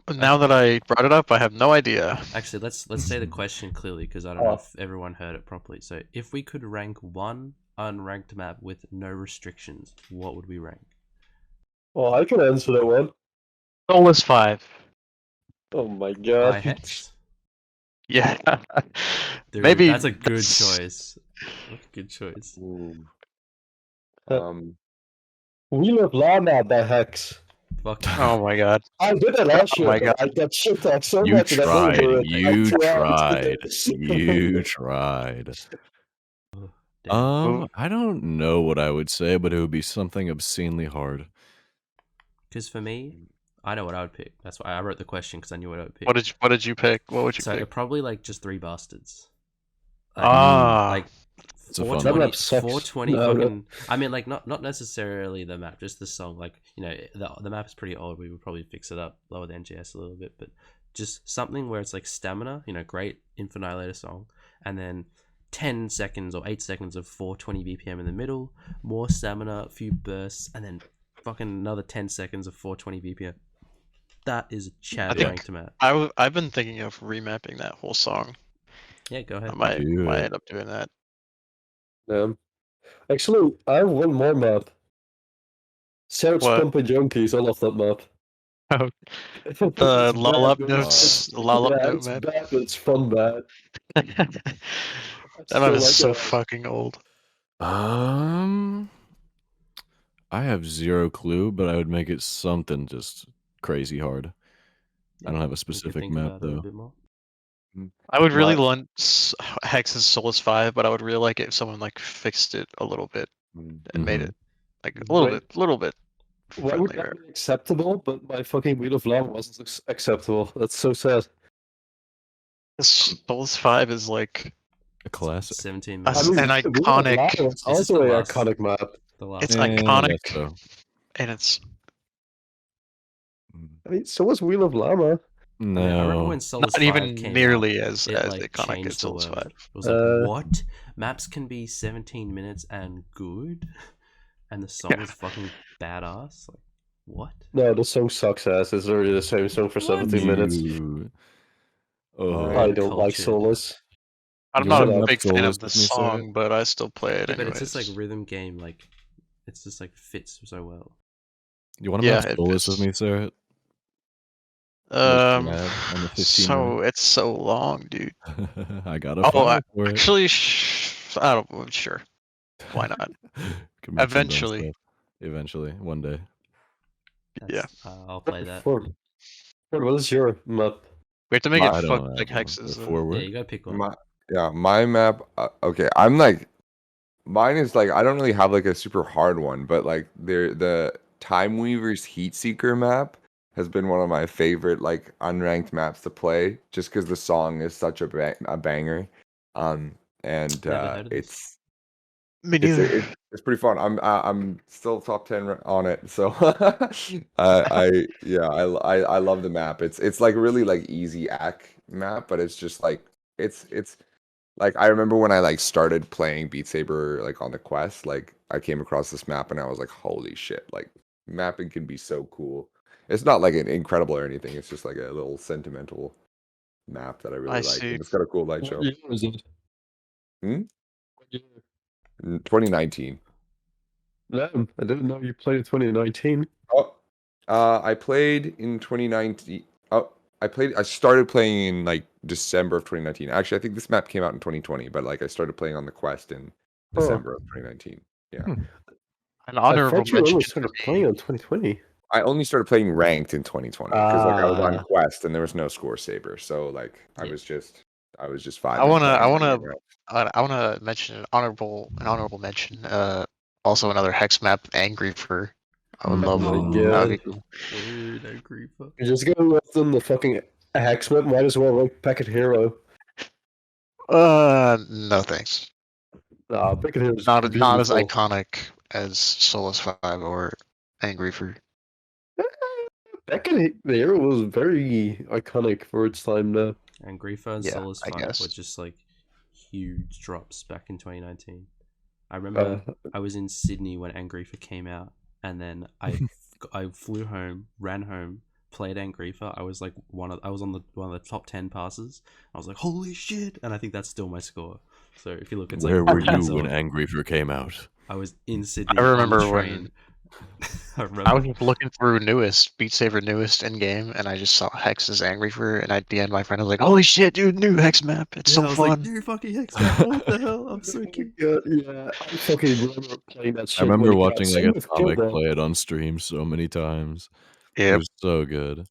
that I brought it up, I have no idea. Actually, let's say the question clearly because I don't know if everyone heard it properly. So, if we could rank one unranked map with no restrictions, what would we rank? Well, I can answer that one. Solus 5. Oh my By god. Hex? Yeah. Dude, Maybe that's a good choice. Good choice. Ooh. Wheel of Llama by Hex. Fuck. Oh my god. I did that last year. my god. I got shit talked so You much that I didn't do it. You I tried. You tried. Damn. I don't know what I would say, but it would be something obscenely hard. Because for me, I know what I would pick. That's why I wrote the question because I knew what I would pick. What did you pick? What would you So pick? probably like just Three Bastards. Like It's a fun 420, map sucks. 420 No, fucking. I mean, like not necessarily the map, just the song. Like the map is pretty old. We would probably fix it up, lower the NGS a little bit, but just something where it's like stamina. Great Infinilator song, and then 10 seconds or 8 seconds of 420 BPM in the middle, more stamina, a few bursts, and then fucking another 10 seconds of 420 BPM. That is a Chad ranked map. I've been thinking of remapping that whole song. Yeah, go ahead. I might end up doing that. Actually, I have one more map. Sarah's What? Pumping Junkies. I love that map. Oh, the lull up notes, lull up note it's map. bad, but it's fun bad. That map is so it. fucking old. I have zero clue, but I would make it something just crazy hard. I don't have a specific map though. I would really want Hex's Solus 5, but I would really like it if someone like fixed it a little bit and made it like a little bit. Why would that be acceptable? But my fucking Wheel of Llama wasn't acceptable. That's so sad. Solus 5 is like a classic, 17 minutes. An iconic. It's also an iconic map. It's iconic, and it's. I mean, so was Wheel of Llama. No, I remember when Solus not 5 even came nearly out, as like iconic as Solus 5. It was like, what? Maps can be 17 minutes and good, and the song is fucking badass. Like, what? No, the song sucks ass. It's already the same song for 17 minutes. I don't like Solus. I'm not a big fan of the song, but I still play it. But it's just like rhythm game, like it's just like fits so well. You want to map Solus with me, Sarah? So it's so long, dude. I got a file for actually, I don't. Sure, why not? Eventually, one day. Yeah, I'll play that. What is your map? We have to make it like Hexes. Yeah, you gotta pick one. My map. Okay, I'm like, mine is like I don't really have like a super hard one, but like the Time Weaver's Heat Seeker map has been one of my favorite like unranked maps to play, just because the song is such a banger, and it's it's pretty fun. I'm still top 10 on it, so I love the map. It's like really like easy AC map, but it's just like it's like I remember when I like started playing Beat Saber like on the Quest, like I came across this map and I was like, holy shit, like mapping can be so cool. It's not like an incredible or anything. It's just like a little sentimental map that I really I like. see. And it's got a cool light What show. year is it? Hmm? What year? 2019. Damn, I didn't know you played in 2019. Oh, I played in 2019. Oh, I started playing in like December of 2019. Actually, I think this map came out in 2020, but like I started playing on the Quest in December of 2019. Yeah. An I honorable thought you only mention started for playing me. on 2020. I only started playing ranked in 2020 because like I was on Ah. Quest and there was no score saber, so like I Yeah. was just I vibing wanna playing. I wanna mention an honorable mention. Also another hex map, Angry Fur. I would love Oh my that would be god. cool. Word, Angry Fuck. You're just gonna left them the fucking Hexmet, might as well like Packet Hero. No thanks. Packet Hero is Not as beautiful. iconic as Solus 5 or Angry Fur. Packet Hero was very iconic for its time though. And Griefer and Yeah, Solus I 5 guess. were just like huge drops back in 2019. I remember I was in Sydney when Angrifa came out, and then I flew home, ran home, played Angrifa. I was like I was on one of the top 10 passes. I was like, holy shit! And I think that's still my score. So if you look, it's Where like were you years when old. Angry Fur came out? I was in Sydney I on the remember when train. I I remember. was looking through Beat Saber newest in game, and I just saw Hex's Angry Fur, and I DM'd my friend. I was like, "Holy shit, dude! New Hex map! It's Yeah, so I was like, fun!" new fucking Hex map. What the hell? I'm so Oh my keen. god, yeah, I fucking remember playing that shit. I remember when it came out. watching like Same with Atomic Kilda. play it on stream so many times. It Yep. was so good.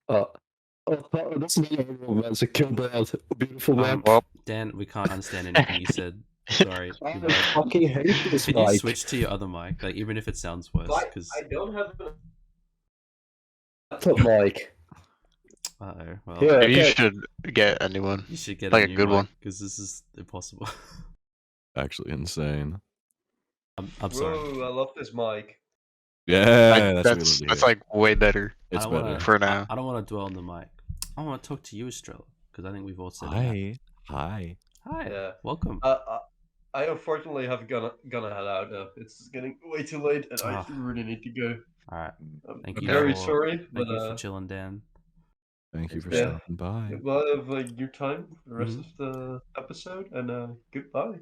That's another one, man. It's a Kilda, a beautiful map. Well, Dan, we can't understand anything you said. Sorry. I Your mic. fucking hate this Can you mic. switch to your other mic? Like, even if it sounds worse, because I don't have a laptop mic. well, Yeah, maybe you okay. should get a new one. you should get Like a a new good mic one. because this is impossible. Actually insane. I'm sorry. Whoa, I love this mic. Yeah, that's what we love to That's hear. like way better. It's I don't better. wanna, For now. I don't want to dwell on the mic. I want to talk to you, Estrella, because I think we've all said Hi. Hi. Yeah. Welcome. I unfortunately have gonna head out now. It's getting way too late, and I Ah. really need to go. All right. Thank you. Very for, sorry, Thank but you for chilling, Dan. Thank you for yeah. stopping by. Well, have your time for the rest of the episode, and goodbye.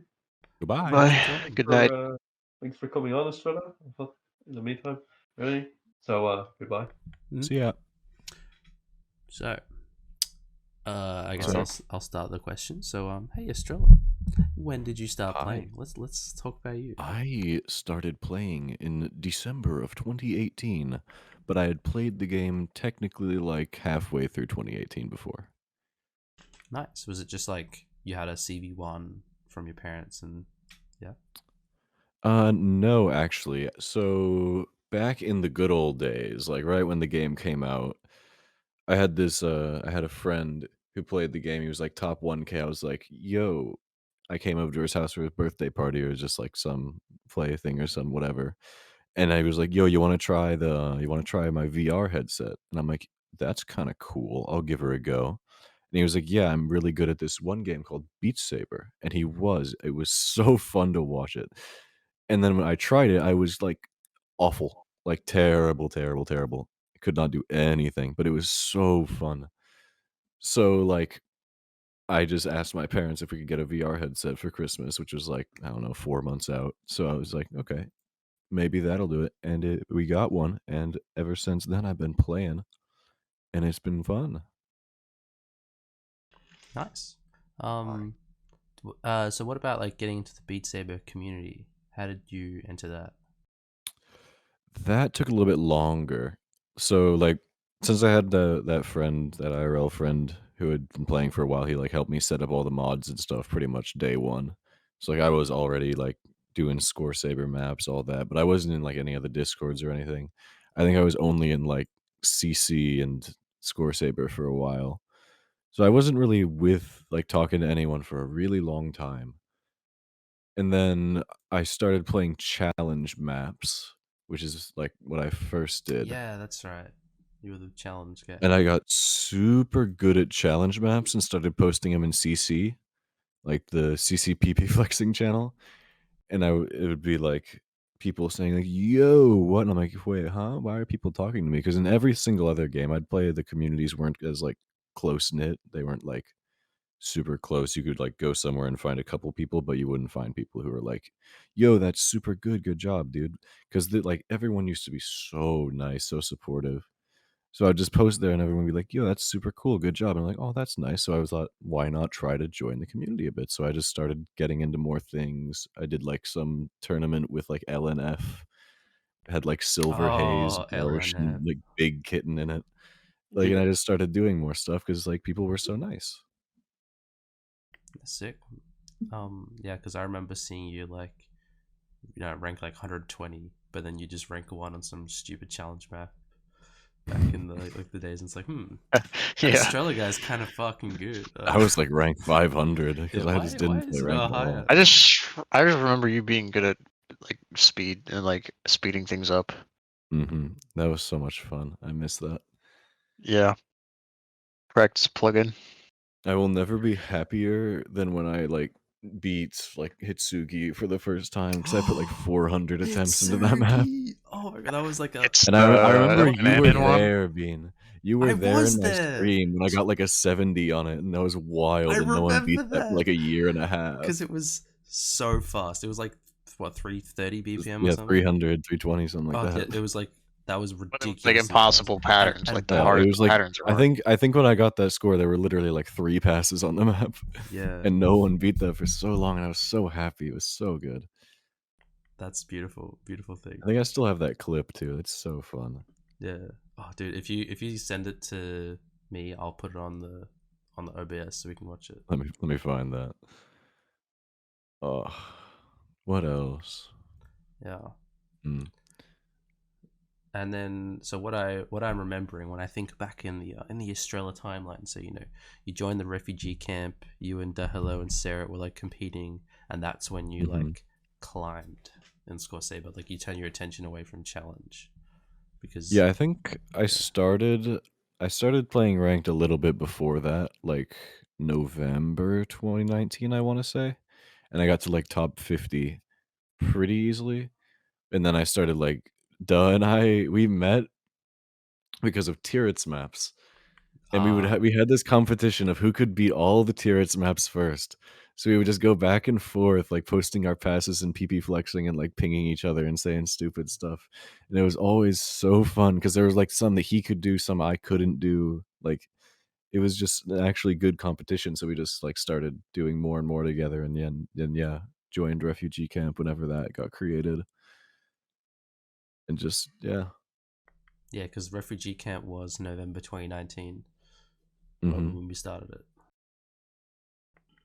Goodbye. Bye. Good night. Thanks for coming on, Estrella. In the meantime, really. So goodbye. See ya. So, I guess Sorry. I'll start the question. So, hey Estrella, when did you start Hi. playing? Let's talk about you. I started playing in December of 2018, but I had played the game technically like halfway through 2018 before. Nice. Was it just like you had a CV1 from your parents and yeah? No, actually. So back in the good old days, like right when the game came out, I had a friend who played the game. He was like top 1K. I was like, yo, I came over to his house for his birthday party or just like some play thing or some whatever. And I was like, yo, you want to try my VR headset? And I'm like, that's kind of cool. I'll give her a go. And he was like, yeah, I'm really good at this one game called Beat Saber. And it was so fun to watch it. And then when I tried it, I was like awful, like terrible, terrible, terrible. I could not do anything, but it was so fun. So like I just asked my parents if we could get a VR headset for Christmas, which was like, I don't know, 4 months out. So I was like, okay, maybe that'll do it. And we got one. And ever since then, I've been playing and it's been fun. Nice. So what about like getting into the Beat Saber community? How did you enter that? That took a little bit longer. So like since I had that friend, that IRL friend who had been playing for a while, he like helped me set up all the mods and stuff pretty much day one. So like I was already like doing Score Saber maps, all that, but I wasn't in like any of the Discords or anything. I think I was only in like CC and Score Saber for a while. So I wasn't really with like talking to anyone for a really long time. And then I started playing challenge maps, which is like what I first did. Yeah, that's right. You were the challenge guy. And I got super good at challenge maps and started posting them in CC, like the CCPP flexing channel. And it would be like people saying like, "Yo, what?" And I'm like, "Wait, huh? Why are people talking to me?" Because in every single other game I'd play, the communities weren't as like close knit. They weren't like super close. You could like go somewhere and find a couple people, but you wouldn't find people who were like, "Yo, that's super good. Good job, dude." Because like everyone used to be so nice, so supportive. So I'd just post there and everyone would be like, "Yo, that's super cool. Good job." And I'm like, "Oh, that's nice." So I was thought, why not try to join the community a bit? So I just started getting into more things. I did like some tournament with like LNF, had like Silver Haze, Oh, Marsh, and LNF. like Big Kitten in it. Like, and I just started doing more stuff because like people were so nice. Sick. Yeah, because I remember seeing you like, rank like 120, but then you just rank 1 on some stupid challenge map back in the like the days, and it's like, that Yeah. Astrella guy's kind of fucking good. I was like ranked 500 because yeah, I just didn't play is it ranked at higher? all. I just remember you being good at like speed and like speeding things up. That was so much fun. I miss that. Yeah. Practice plugin. I will never be happier than when I like beat like Hitsugi for the first time because I put like 400 attempts into that map. Hitsugi! Oh my god, that was like a. It's And I remember like an you were admin one. there, Bean. You were I there was in my there! stream when I got like a 70 on it, and that was wild, I and no one beat remember that for like a year and a half. because it was so fast. It was like what 330 BPM or Yeah, something. 300, 320, something like that. Yeah, it was like that was ridiculous. Like impossible patterns, like the Yeah, hardest it was like patterns. Are I think when I got that score, there were literally like 3 passes on the map, Yeah, and no one beat that for so long, and I was so happy. It was so good. that's beautiful, beautiful thing. I think I still have that clip too. It's so fun. Yeah. Oh, dude, if you send it to me, I'll put it on the OBS so we can watch it. Let me find that. Oh, what else? Yeah. Hmm. And then, so what I'm remembering when I think back in the Estrella timeline, so you joined the refugee camp, you and Dahilo and Sarah were like competing, and that's when you like climbed in Score Saber, like you turn your attention away from challenge, because Yeah, I think I started playing ranked a little bit before that, like November 2019, I want to say, and I got to like top 50 pretty easily, and then I started like Duh and we met because of Tierits maps. And we had this competition of who could beat all the Tierits maps first. So we would just go back and forth, like posting our passes and PP flexing and like pinging each other and saying stupid stuff. And it was always so fun because there was like some that he could do, some I couldn't do. Like it was just an actually good competition. So we just like started doing more and more together. And then yeah, joined refugee camp whenever that got created. And just yeah. Yeah, because refugee camp was November 2019 Mhm. when we started it.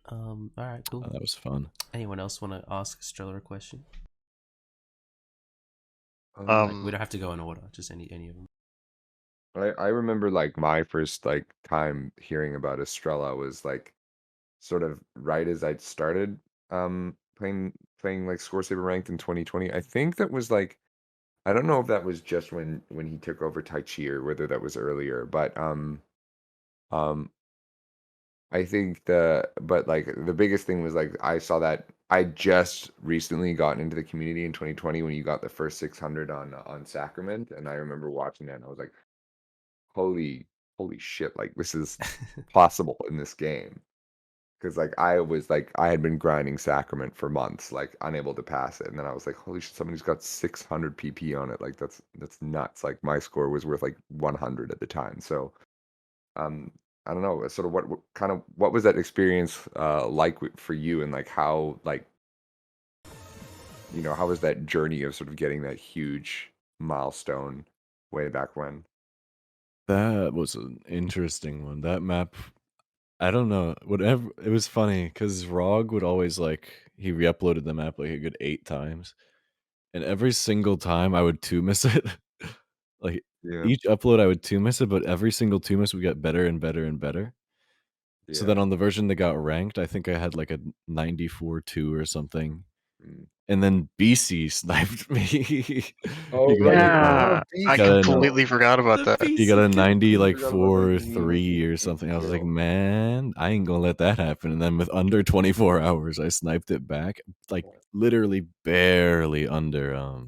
All right, cool. Oh, that was fun. Anyone else want to ask Estrella a question? We don't have to go in order, just any of them. I remember like my first like time hearing about Estrella was like sort of right as I'd started playing like Score Saber ranked in 2020. I think that was like, I don't know if that was just when he took over Tai Chi or whether that was earlier, but um I think but like the biggest thing was like I saw that I just recently gotten into the community in 2020 when you got the first 600 on Sacrament, and I remember watching that and I was like, holy shit, like this is possible in this game. Because like I had been grinding Sacrament for months, like unable to pass it, and then I was like, holy shit, somebody's got 600 PP on it. Like that's nuts. Like my score was worth like 100 at the time. So I don't know, sort of what was that experience like for you, and like how like how was that journey of sort of getting that huge milestone way back when? That was an interesting one. That map, I don't know. Whatever. It was funny because Rog would always like he re-uploaded the map like a good 8 times, and every single time I would two miss it. Like Yeah, each upload, I would two miss it, but every single two miss would get better and better and better. So yeah. then on the version that got ranked, I think I had like a 94-2 or something, Mm. and then BC sniped me. Oh, He got right. a, Yeah, I got a- completely forgot about that. he got a 90 like Forgot about that 4-3 or something. I was like, man, I ain't gonna let that happen. And then with under 24 hours, I sniped it back, like literally barely under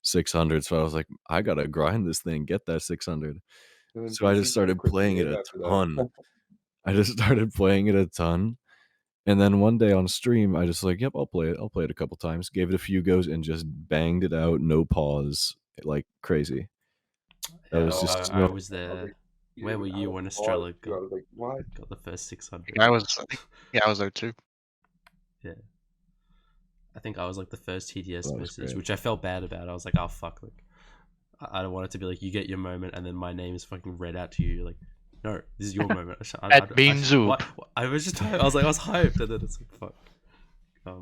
600. So I was like, I gotta grind this thing, get that 600. And then So I just PC kinda started quit the playing it game a after ton. that. I just started playing it a ton. And then one day on stream, I just like, yep, I'll play it. I'll play it a couple times. Gave it a few goes and just banged it out, no pause, like crazy. That was just I so was there. like, Where were you when Astrella I was like, what? got the first 600? I was there too. Yeah. I think I was like the first TDS That was message, great. which I felt bad about. I was like, oh fuck, like I don't want it to be like you get your moment and then my name is fucking read out to you. You're like, no, this is your moment. At Bean Zoop. I was just hyped. I was hyped, and then it's like fuck.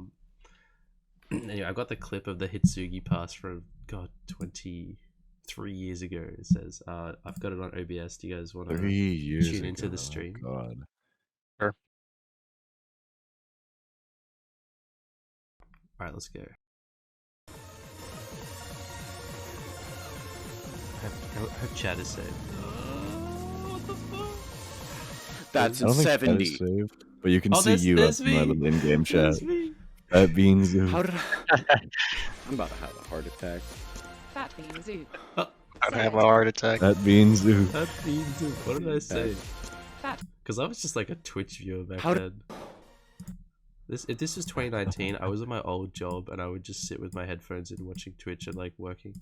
Anyway, I got the clip of the Hitsugi pass from 23 years ago. It says, I've got it on OBS. Do you guys want 3 to years tune ago. into the stream? Oh, God. All right, let's go. I hope chat is saved. What the fuck? That's I in don't think that is 70. saved, but you can Oh, see there's- you there's up in my me. little in-game chat. There's me. That beans you. How did I'm about to have a heart attack. That being Zoop. I'd have a heart attack. That beans you. That means what did I say? That Because I was just like a Twitch viewer back How then. If this was 2019, I was at my old job and I would just sit with my headphones in watching Twitch and like working.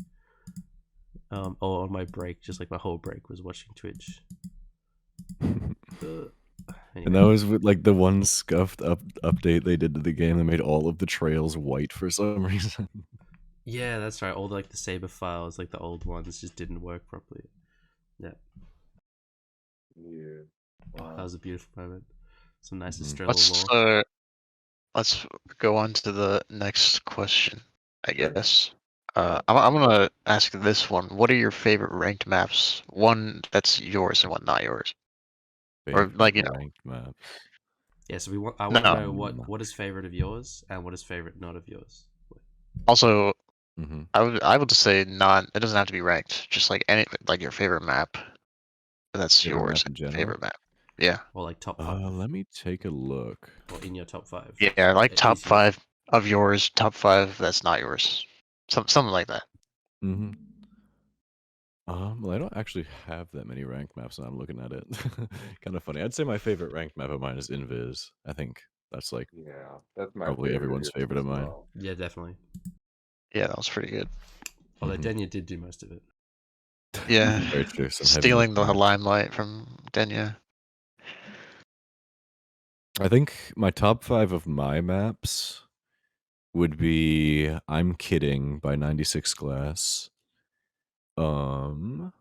Or on my break, just like my whole break was watching Twitch. And that was with like the one scuffed update they did to the game that made all of the trails white for some reason. Yeah, that's right. All like the Saber files, like the old ones, just didn't work properly. Yeah, Yeah. that was a beautiful moment. Some nice Mhm. Astrella Let's go on to the next question, I guess. I'm gonna ask this one. What are your favorite ranked maps? One that's yours and one not yours. Or, like, you know. Ranked map. Yeah, so I want to No. know what is favorite of yours and what is favorite not of yours. Also, Mm-hmm. I would just say not. It doesn't have to be ranked. Just like any like your favorite map. That's Favorite yours. map in general? Favorite map. Yeah. Or like top 5. Let me take a look. Or in your top 5. Yeah, like top Easy. 5 of yours, top 5 that's not yours. Something like that. Mm-hmm. Well, I don't actually have that many ranked maps, and I'm looking at it. Kind of funny. I'd say my favorite ranked map of mine is Invis. I think that's like Yeah, that's my probably favorite everyone's here favorite of as mine. well. Yeah, definitely. Yeah, that was pretty good. Although Mhm. Denya did do most of it. Yeah. Very true. Some heavy Stealing the lifting. limelight from Denya. I think my top 5 of my maps would be I'm Kidding by 96 Glass. Oh,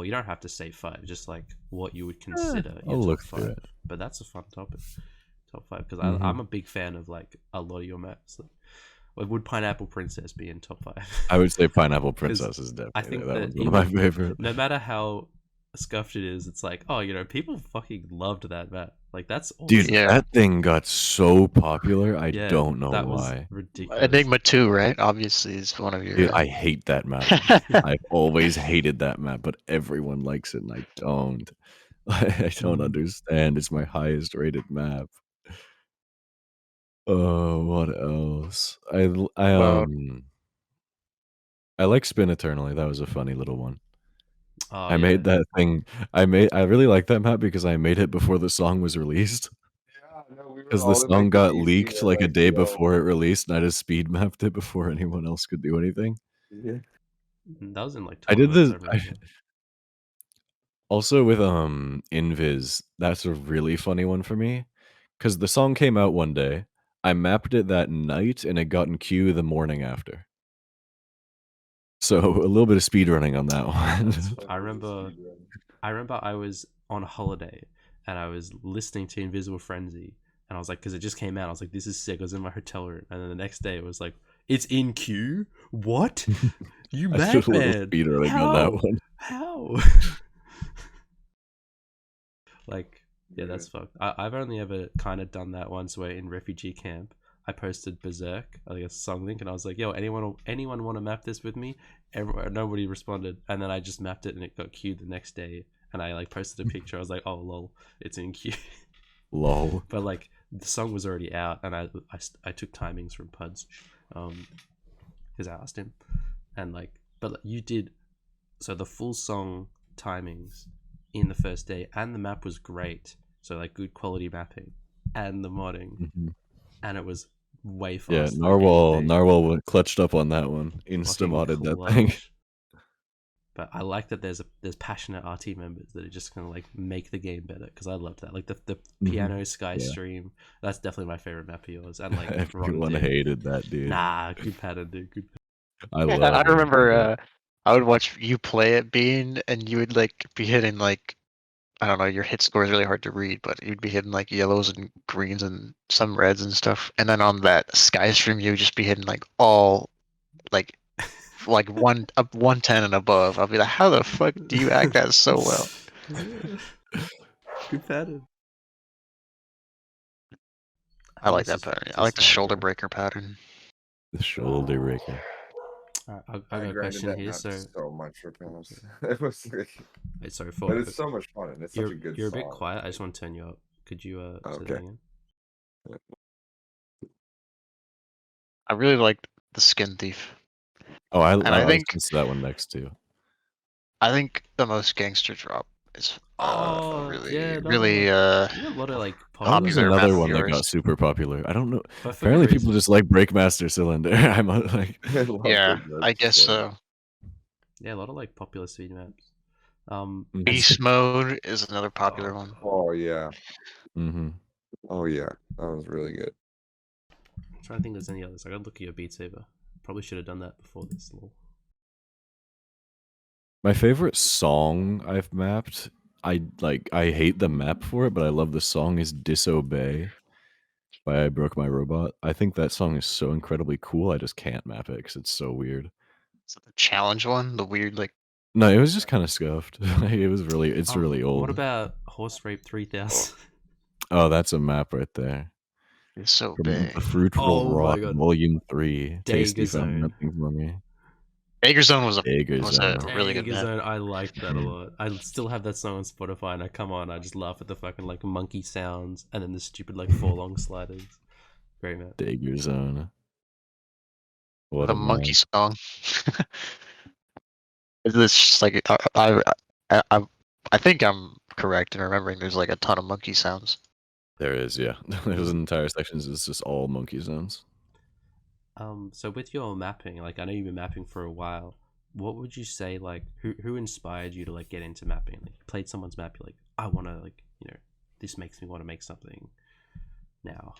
you don't have to say 5. Just like what you would consider your I'll top look 5. through it. But that's a fun topic. Top 5 because Mhm. I'm a big fan of like a lot of your maps. Like, would Pineapple Princess be in top 5? I would say Pineapple 'Cause Princess is definitely I think that that one's one of my even- favorite. No matter how scuffed it is, it's like, oh, you know, people fucking loved that map. Like that's awesome. Dude, Yeah. that thing got so popular. I Yeah, don't know that was why. ridiculous. Enigma 2, right? Obviously is one of your Dude, I hate that map. I've always hated that map, but everyone likes it, and I don't. I don't understand. It's my highest rated map. Oh, what else? Well- I like Spin Eternally. That was a funny little one. Oh, I made that thing. I really like that map because I made it before the song was released. Yeah, no, we were Because the all in, song like, got DC leaked and, like a like, day yo. before it released, and I just speed mapped it before anyone else could do anything. Yeah. That was in like I did tournaments, this. remember. Also with Invis, that's a really funny one for me because the song came out one day. I mapped it that night, and it got in queue the morning after. So a little bit of speed running on that one. I remember I was on holiday and I was listening to Invisible Frenzy, and I was like, because it just came out, I was like, this is sick. I was in my hotel room, and then the next day it was like, it's in queue. What? You I did a little madman? speed running on that one. How? Like, yeah, that's fucked. I've only ever kind of done that once where in refugee camp, I posted Berserk, like a song link, and I was like, "Yo, anyone want to map this with me?" Nobody responded, and then I just mapped it, and it got queued the next day. And I like posted a picture. I was like, "Oh lol, it's in queue." Lol. But like the song was already out, and I took timings from Puds, because I asked him, and like, but you did, so the full song timings in the first day, and the map was great. So like good quality mapping, and the modding, and it was way faster. Yeah, than Narwhal clutched up on that one. Insta modded that thing. clutch. But I like that there's passionate RT members that are just gonna like make the game better, because I love that. Like the piano sky stream, that's definitely my favorite map of yours. And like Everyone hated that, dude. Nah, good pattern, dude. Good. I remember I would watch you play it, Bean, and you would like be hitting like, I don't know, your hit score is really hard to read, but you'd be hitting like yellows and greens and some reds and stuff. And then on that sky stream, you would just be hitting like all like 110 and above. I'll be like, how the fuck do you act that so well? Good pattern. I like that pattern. I like the shoulder breaker pattern. The shoulder breaker. I got a question here. So much for panels. It was like, wait, sorry, but it's so much fun, and it's such a good You're song. a bit quiet. I just want to turn you up. Could you say that again? I really liked the Skin Thief. Oh, I think listened to that one next too. I think the most gangster drop is really you have a lot of like That was another one that got super popular. I don't know. Apparently, people just like Breakmaster Cylinder. I'm like, yeah, I guess so. Yeah, a lot of like popular speed maps. Beast Mode is another popular one. Oh yeah. Mm-hmm. Oh yeah, that was really good. I'm trying to think if there's any others. I gotta look at your Beat Saber. Probably should have done that before this. My favorite song I've mapped, I hate the map for it, but I love the song, is Disobey by I Broke My Robot. I think that song is so incredibly cool, I just can't map it because it's so weird. Is it the challenge one? The weird like... No, it was just kind of scuffed. It's really old. What about Horse Rape 3000? Oh, that's a map right there. It's so From big. The Fruitful Rot, Volume 3. Tasty found nothing for me. Dagger Zone was a Zone. really good map. Zone, I like that a lot. I still have that song on Spotify, and I just laugh at the fucking like monkey sounds, and then the stupid like long sliders. Great map. Dagger Zone. What the monkey song. It's just like I think I'm correct in remembering there's like a ton of monkey sounds. There is, yeah. There's entire sections. It's just all monkey sounds. So with your mapping, like I know you've been mapping for a while. What would you say, like, who inspired you to like get into mapping? Like, you played someone's map, you're like, I want to, like, this makes me want to make something now.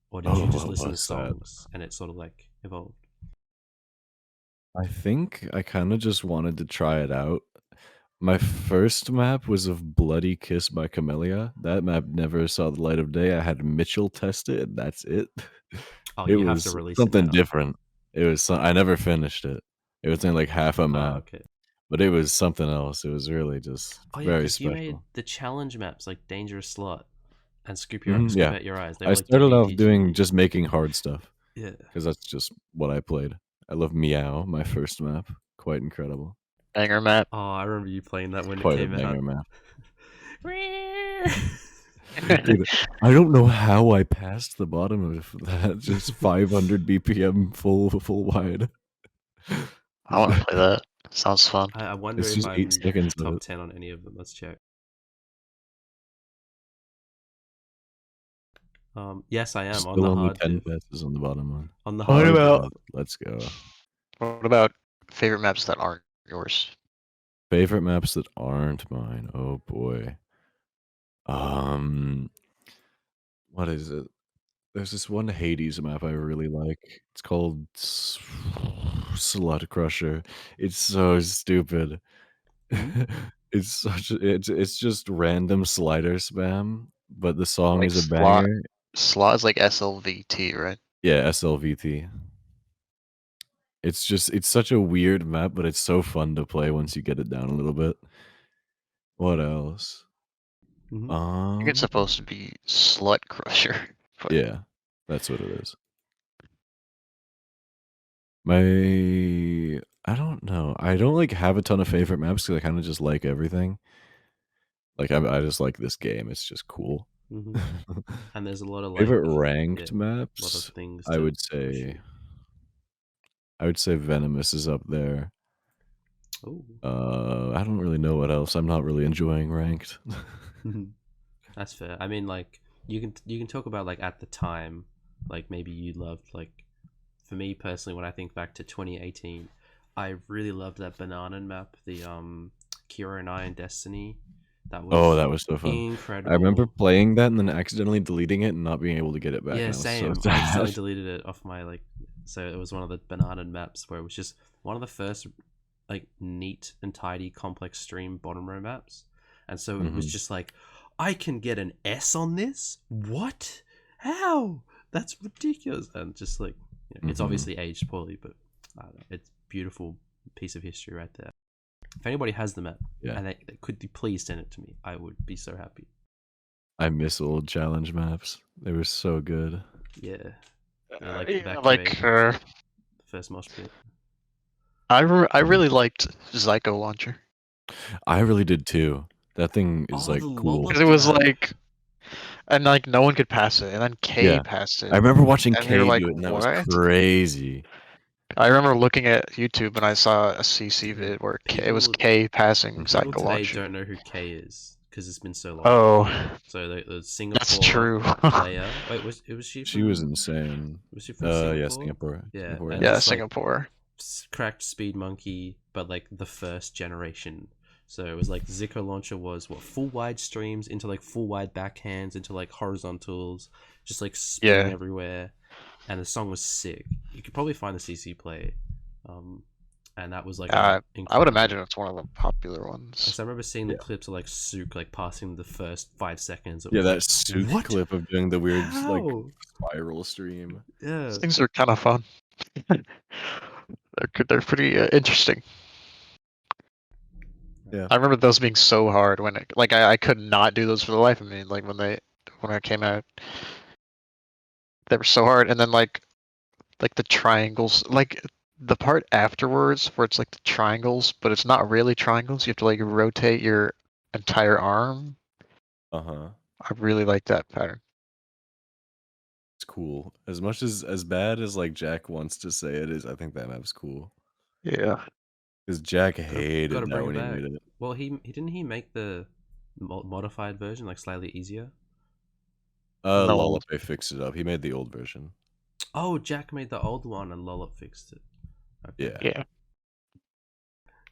Or did you just listen to songs and it sort of like evolved? I think I kind of just wanted to try it out. My first map was of Bloody Kiss by Camellia. That map never saw the light of day. I had Mitchell test it, and that's it. Oh, it you was have to release something different. It was I never finished it. It was in like half a map, but it was something else. It was really just very special. You made the challenge maps like Dangerous Slot and Scoop Out Your Eyes. I started off doing just making hard stuff. Yeah, because that's just what I played. I love Meow, my first map. Quite incredible. Banger map. Oh, I remember you playing that when Quite it came a banger out. Map. Dude, I don't know how I passed the bottom of that. Just 500 BPM full wide. I want to play that. Sounds fun. I wonder it's if just I'm 8 seconds top 10 on any of them. Let's check. Yes, I am. Still on the only hard 10 passes on the bottom one. On the hard. Let's go. What about favorite maps that aren't yours? Favorite maps that aren't mine. Oh boy. What is it? There's this one Hades map I really like. It's called Slut Crusher. It's so stupid. It's just random slider spam, but the song like is a banger. Slot is like SLVT, right? Yeah, SLVT. It's such a weird map, but it's so fun to play once you get it down a little bit. What else? I think it's supposed to be Slut Crusher. Yeah, that's what it is. I don't know. I don't like have a ton of favorite maps because I kind of just like everything. Like I just like this game. It's just cool. Hmm. And there's a lot of like Favorite ranked a lot of maps, things. I to would shoot. say Venomous is up there. Oh, I don't really know what else. I'm not really enjoying ranked. that's fair. I mean, like you can talk about like at the time, like maybe you loved like. For me personally, when I think back to 2018, I really loved that banana map, the Kira and I in Destiny. That was Oh, that was so fun. incredible. I remember playing that and then accidentally deleting it and not being able to get it back. Yeah, and I was same. So I accidentally sad. deleted it off my like. So it was one of the banana maps where it was just one of the first like neat and tidy complex stream bottom row maps, and so it was just like, I can get an S on this. What? How? That's ridiculous. And just like, you know, it's obviously aged poorly, but I don't know, it's a beautiful piece of history right there. If anybody has the map and they could please send it to me, I would be so happy. I miss old challenge maps. They were so good. Yeah. The first Moshpit. I really liked Zyko Launcher. I really did too. That thing is like cool. Because it was like, and like no one could pass it, and then K passed it. I remember watching and K you're like, do it, and that was what? crazy. I remember looking at YouTube and I saw a CC vid where it was K passing People Zyko today Launcher. don't know who K is because it's been so long. Oh, so the Singapore that's true. player. Wait, was she? She was insane. Was she from Singapore? Yeah, Singapore. Yeah, Singapore, and yeah, just, like, Singapore. Cracked Speed Monkey, but like the first generation. So it was like Zyko Launcher was what, full wide streams into like full wide backhands into like horizontals, just like spinning everywhere, and the song was sick. You could probably find the CC play, and that was like I would imagine it's one of the popular ones. So I remember seeing the clips of like Sook like passing the first 5 seconds. Yeah, that Sook clip of doing the weird like How? spiral stream. Yeah, These things are kind of fun. They're pretty interesting. Yeah, I remember those being so hard when I could not do those for the life of me. Like when I came out, they were so hard. And then like the triangles, like the part afterwards where it's like the triangles, but it's not really triangles. You have to like rotate your entire arm. I really like that pattern. It's cool. As much as bad as like Jack wants to say it is, I think that map's cool. Yeah. Because Jack hated gotta that bring when it he back. made it. Well, he didn't he make the modified version like slightly easier? Lullaby fixed it up. He made the old version. Oh, Jack made the old one and Lollop fixed it. Okay.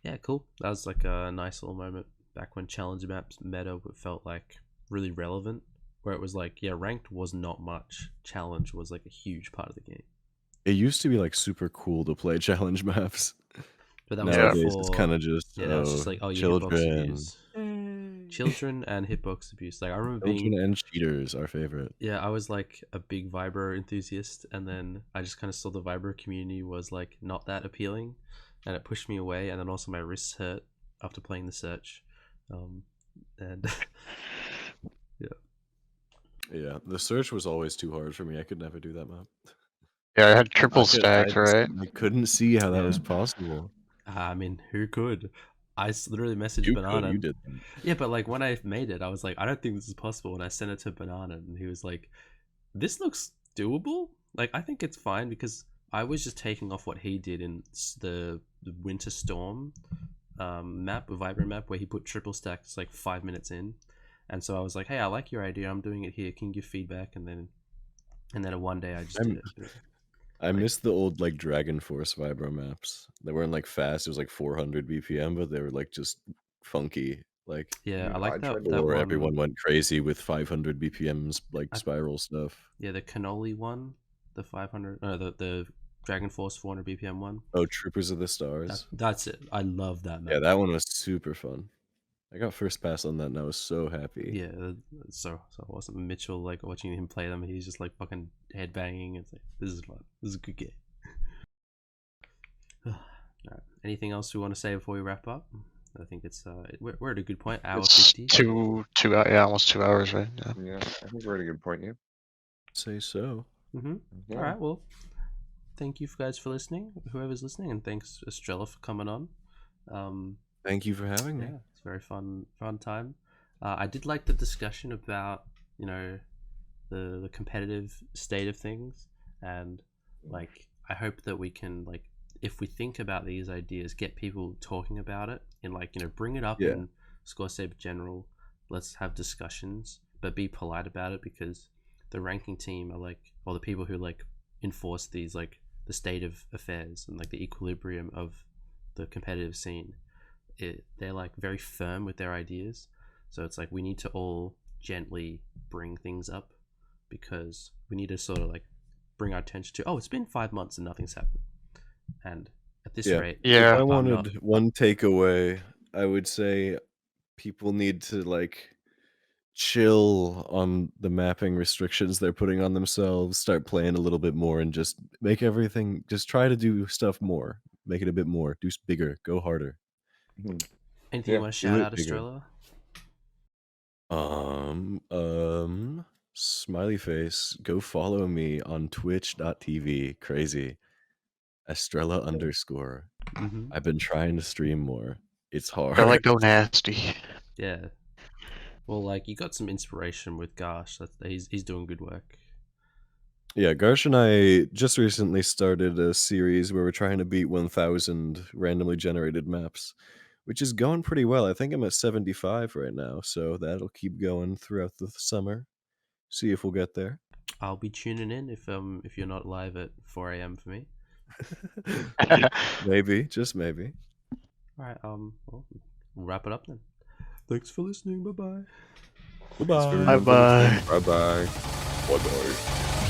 Yeah, cool. That was like a nice little moment back when challenge maps meta felt like really relevant, where it was like, yeah, ranked was not much. Challenge was like a huge part of the game. It used to be like super cool to play challenge maps. But that was nowadays before, it's kind of just it's just like, oh, yeah, hitbox abuse. Children and hitbox abuse. Like I remember children and cheaters, our favorite. Yeah, I was like a big Vibro enthusiast, and then I just kind of saw the Vibro community was like not that appealing, and it pushed me away. And then also my wrists hurt after playing the search, and yeah, the search was always too hard for me. I could never do that map. Yeah, I had triple stacks, right? I couldn't see how that was possible. I mean, who could? I literally messaged Banana. You did. Yeah, but like when I made it, I was like, I don't think this is possible. And I sent it to Banana, and he was like, "This looks doable. Like I think it's fine," because I was just taking off what he did in the Winter Storm map, a Vibro map, where he put triple stacks like 5 minutes in, and so I was like, "Hey, I like your idea. I'm doing it here. Can you give feedback?" And then one day I just did it. I miss the old like Dragon Force Vibro maps. They weren't like fast. It was like 400 BPM, but they were like just funky. Like I like that. Or everyone went crazy with 500 BPMs like spiral stuff. Yeah, the cannoli one, the 500. No, the Dragon Force 400 BPM one. Oh, Troopers of the Stars. That's it. I love that map. Yeah, that one was super fun. I got first pass on that, and I was so happy. Yeah, so awesome. Mitchell, like watching him play them, he's just like fucking headbanging. It's like, this is fun. This is a good game. Right. Anything else we want to say before we wrap up? I think it's we're at a good point. Hour 50. Almost 2 hours, right? Yeah, I think we're at a good point. Yeah. Say so. All right. Well, thank you guys for listening, whoever's listening, and thanks Astrella for coming on. Thank you for having me. Yeah, it's a very fun time. I did like the discussion about, you know, the competitive state of things, and like I hope that we can, like, if we think about these ideas, get people talking about it and, like, you know, bring it up in Score Saber General. Let's have discussions, but be polite about it, because the ranking team are like, or the people who like enforce these, like the state of affairs and like the equilibrium of the competitive scene, they're like very firm with their ideas. So it's like we need to all gently bring things up, because we need to sort of like bring our attention to, oh, it's been 5 months and nothing's happened. And at this rate, If I wanted one takeaway, I would say people need to like chill on the mapping restrictions they're putting on themselves, start playing a little bit more, and just make everything, just try to do stuff more, make it a bit more, do bigger, go harder. Anything you want to shout out, Astrella? Smiley face, go follow me on twitch.tv, crazy, Astrella _. I've been trying to stream more. It's hard. I like go nasty. Yeah. Well, like, you got some inspiration with Garsh. He's doing good work. Yeah, Garsh and I just recently started a series where we're trying to beat 1,000 randomly generated maps, which is going pretty well. I think I'm at 75 right now, so that'll keep going throughout the summer. See if we'll get there. I'll be tuning in if you're not live at 4 a.m. for me. Maybe, just maybe. All right. Well, we'll wrap it up then. Thanks for listening. Bye-bye. Bye-bye. Bye-bye. Bye-bye. Bye-bye.